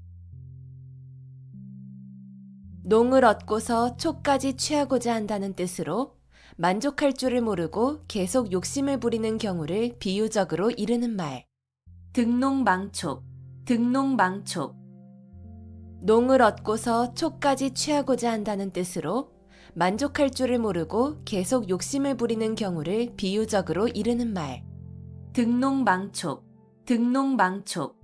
농을 얻고서 촉까지 취하고자 한다는 뜻으로 만족할 줄을 모르고 계속 욕심을 부리는 경우를 비유적으로 이르는 말. 등농망촉, 등농망촉. 농을 얻고서 촉까지 취하고자 한다는 뜻으로 만족할 줄을 모르고 계속 욕심을 부리는 경우를 비유적으로 이르는 말. 등농망촉, 등농망촉.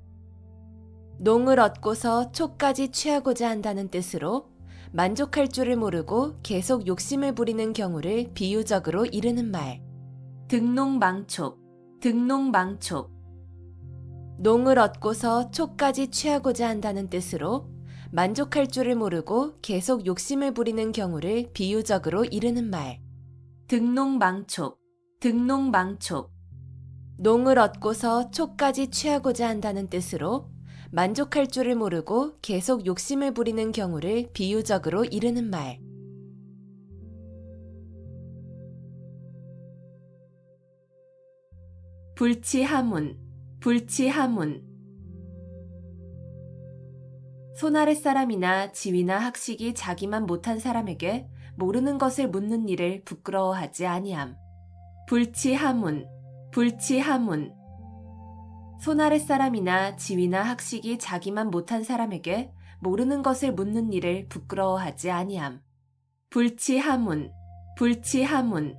농을 얻고서 촉까지 취하고자 한다는 뜻으로 만족할 줄을 모르고 계속 욕심을 부리는 경우를 비유적으로 이르는 말. 등농망촉, 등농망촉. 농을 얻고서 촉까지 취하고자 한다는 뜻으로 만족할 줄을 모르고 계속 욕심을 부리는 경우를 비유적으로 이르는 말. 등농망촉, 등농망촉. 농을 얻고서 촉까지 취하고자 한다는 뜻으로 만족할 줄을 모르고 계속 욕심을 부리는 경우를 비유적으로 이르는 말. 불치하문, 불치하문. 손아랫 사람이나 지위나 학식이 자기만 못한 사람에게 모르는 것을 묻는 일을 부끄러워하지 아니함. 불치하문, 불치하문. 손아랫 사람이나 지위나 학식이 자기만 못한 사람에게 모르는 것을 묻는 일을 부끄러워하지 아니함. 불치하문, 불치하문.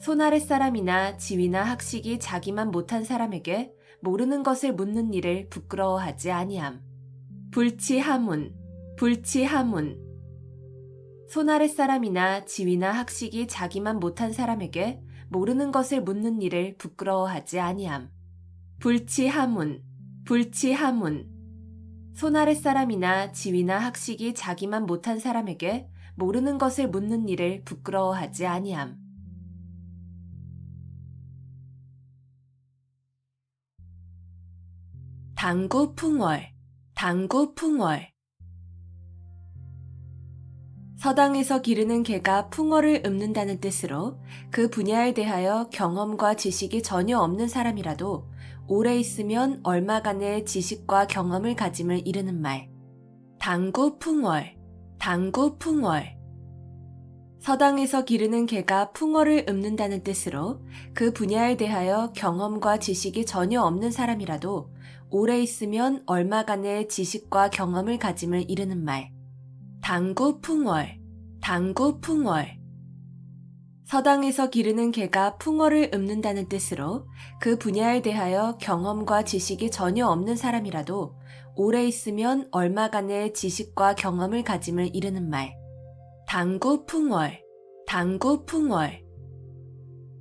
손아랫 사람이나 지위나 학식이 자기만 못한 사람에게 모르는 것을 묻는 일을 부끄러워하지 아니함. 불치하문, 불치하문. 손아랫 사람이나 지위나 학식이 자기만 못한 사람에게 모르는 것을 묻는 일을 부끄러워하지 아니함. 불치하문, 불치하문. 손아랫 사람이나 지위나 학식이 자기만 못한 사람에게 모르는 것을 묻는 일을 부끄러워하지 아니함. 당구풍월, 당구풍월. 서당에서 기르는 개가 풍어를 읊는다는 뜻으로 그 분야에 대하여 경험과 지식이 전혀 없는 사람이라도 오래 있으면 얼마간의 지식과 경험을 가짐을 이르는 말. 당구풍월, 당구풍월. 서당에서 기르는 개가 풍어를 읊는다는 뜻으로 그 분야에 대하여 경험과 지식이 전혀 없는 사람이라도 오래 있으면 얼마간의 지식과 경험을 가짐을 이르는 말. 당구풍월, 당구풍월. 서당에서 기르는 개가 풍어를 읊는다는 뜻으로 그 분야에 대하여 경험과 지식이 전혀 없는 사람이라도 오래 있으면 얼마간의 지식과 경험을 가짐을 이르는 말. 당구풍월, 당구풍월.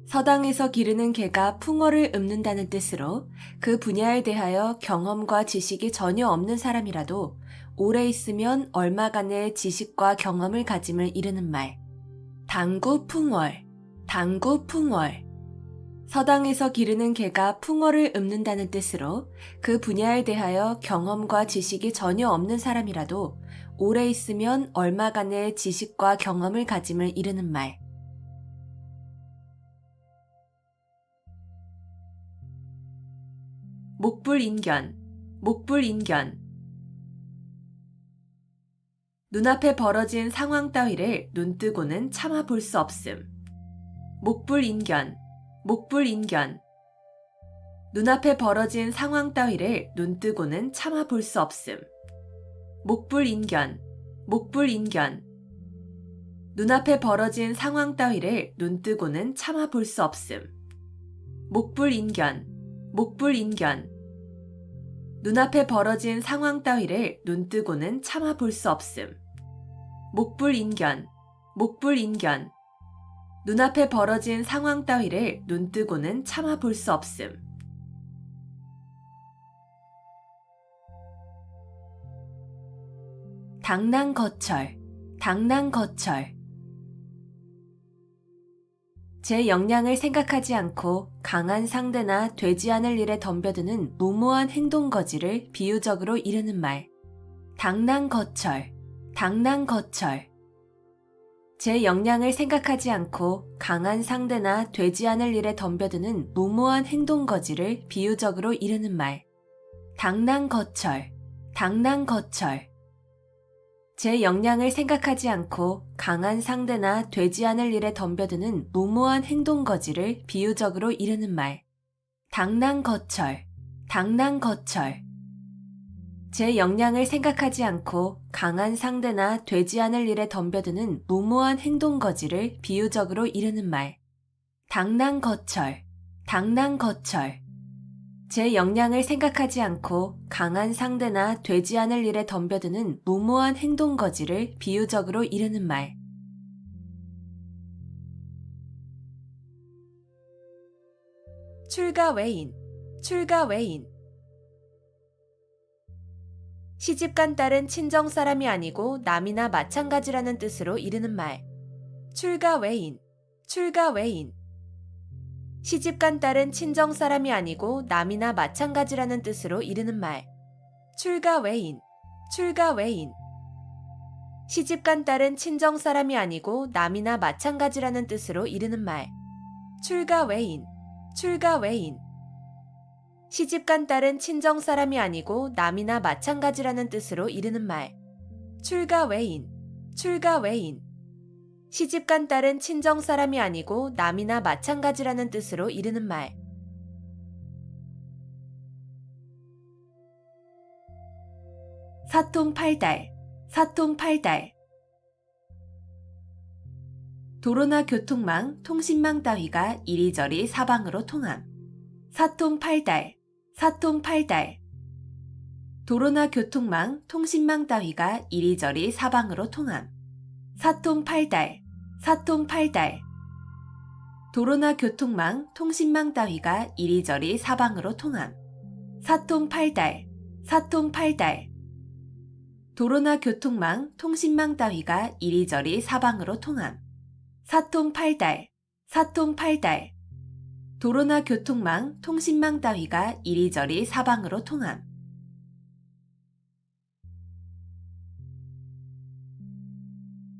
서당에서 기르는 개가 풍어를 읊는다는 뜻으로 그 분야에 대하여 경험과 지식이 전혀 없는 사람이라도 오래 있으면 얼마간의 지식과 경험을 가짐을 이르는 말. 당구풍월, 당구풍월. 서당에서 기르는 개가 풍어를 읊는다는 뜻으로 그 분야에 대하여 경험과 지식이 전혀 없는 사람이라도 오래 있으면 얼마간의 지식과 경험을 가짐을 이르는 말. 목불인견, 목불인견. 눈앞에 벌어진 상황 따위를 눈뜨고는 참아 볼 수 없음. 목불인견, 목불인견. 눈앞에 벌어진 상황 따위를 눈뜨고는 참아 볼 수 없음. 목불인견, 목불인견. 눈앞에 벌어진 상황 따위를 눈뜨고는 참아 볼 수 없음. 목불인견, 목불인견. 눈앞에 벌어진 상황 따위를 눈뜨고는 참아 볼 수 없음. 목불인견, 목불인견. 눈앞에 벌어진 상황 따위를 눈뜨고는 참아 볼 수 없음. 당랑거철, 당랑거철. 제 역량을 생각하지 않고 강한 상대나 되지 않을 일에 덤벼드는 무모한 행동거지를 비유적으로 이르는 말. 당랑거철, 당랑거철. 제 역량을 생각하지 않고 강한 상대나 되지 않을 일에 덤벼드는 무모한 행동거지를 비유적으로 이르는 말. 당랑거철, 당랑거철. 제 역량을 생각하지 않고 강한 상대나 되지 않을 일에 덤벼드는 무모한 행동거지를 비유적으로 이르는 말. 당랑거철, 당랑거철. 제 역량을 생각하지 않고 강한 상대나 되지 않을 일에 덤벼드는 무모한 행동거지를 비유적으로 이르는 말. 당랑거철, 당랑거철. 제 역량을 생각하지 않고 강한 상대나 되지 않을 일에 덤벼드는 무모한 행동거지를 비유적으로 이르는 말. 출가외인, 출가외인. 시집간 딸은 친정 사람이 아니고 남이나 마찬가지라는 뜻으로 이르는 말. 출가외인, 출가외인. 시집간 딸은 친정 사람이 아니고 남이나 마찬가지라는 뜻으로 이르는 말. 출가외인, 출가외인. 시집간 딸은 친정 사람이 아니고 남이나 마찬가지라는 뜻으로 이르는 말. 출가외인, 출가외인. 시집간 딸은 친정 사람이 아니고 남이나 마찬가지라는 뜻으로 이르는 말. 출가외인, 출가외인. 시집간 딸은 친정 사람이 아니고 남이나 마찬가지라는 뜻으로 이르는 말. 사통팔달, 사통팔달. 도로나 교통망, 통신망 따위가 이리저리 사방으로 통함. 사통팔달, 사통팔달. 도로나 교통망, 통신망 따위가 이리저리 사방으로 통함. 사통팔달, 사통팔달. 도로나 교통망, 통신망 따위가 이리저리 사방으로 통함. 사통팔달, 사통팔달. 도로나 교통망, 통신망 따위가 이리저리 사방으로 통함. 사통팔달, 사통팔달. 도로나 교통망, 통신망 따위가 이리저리 사방으로 통함.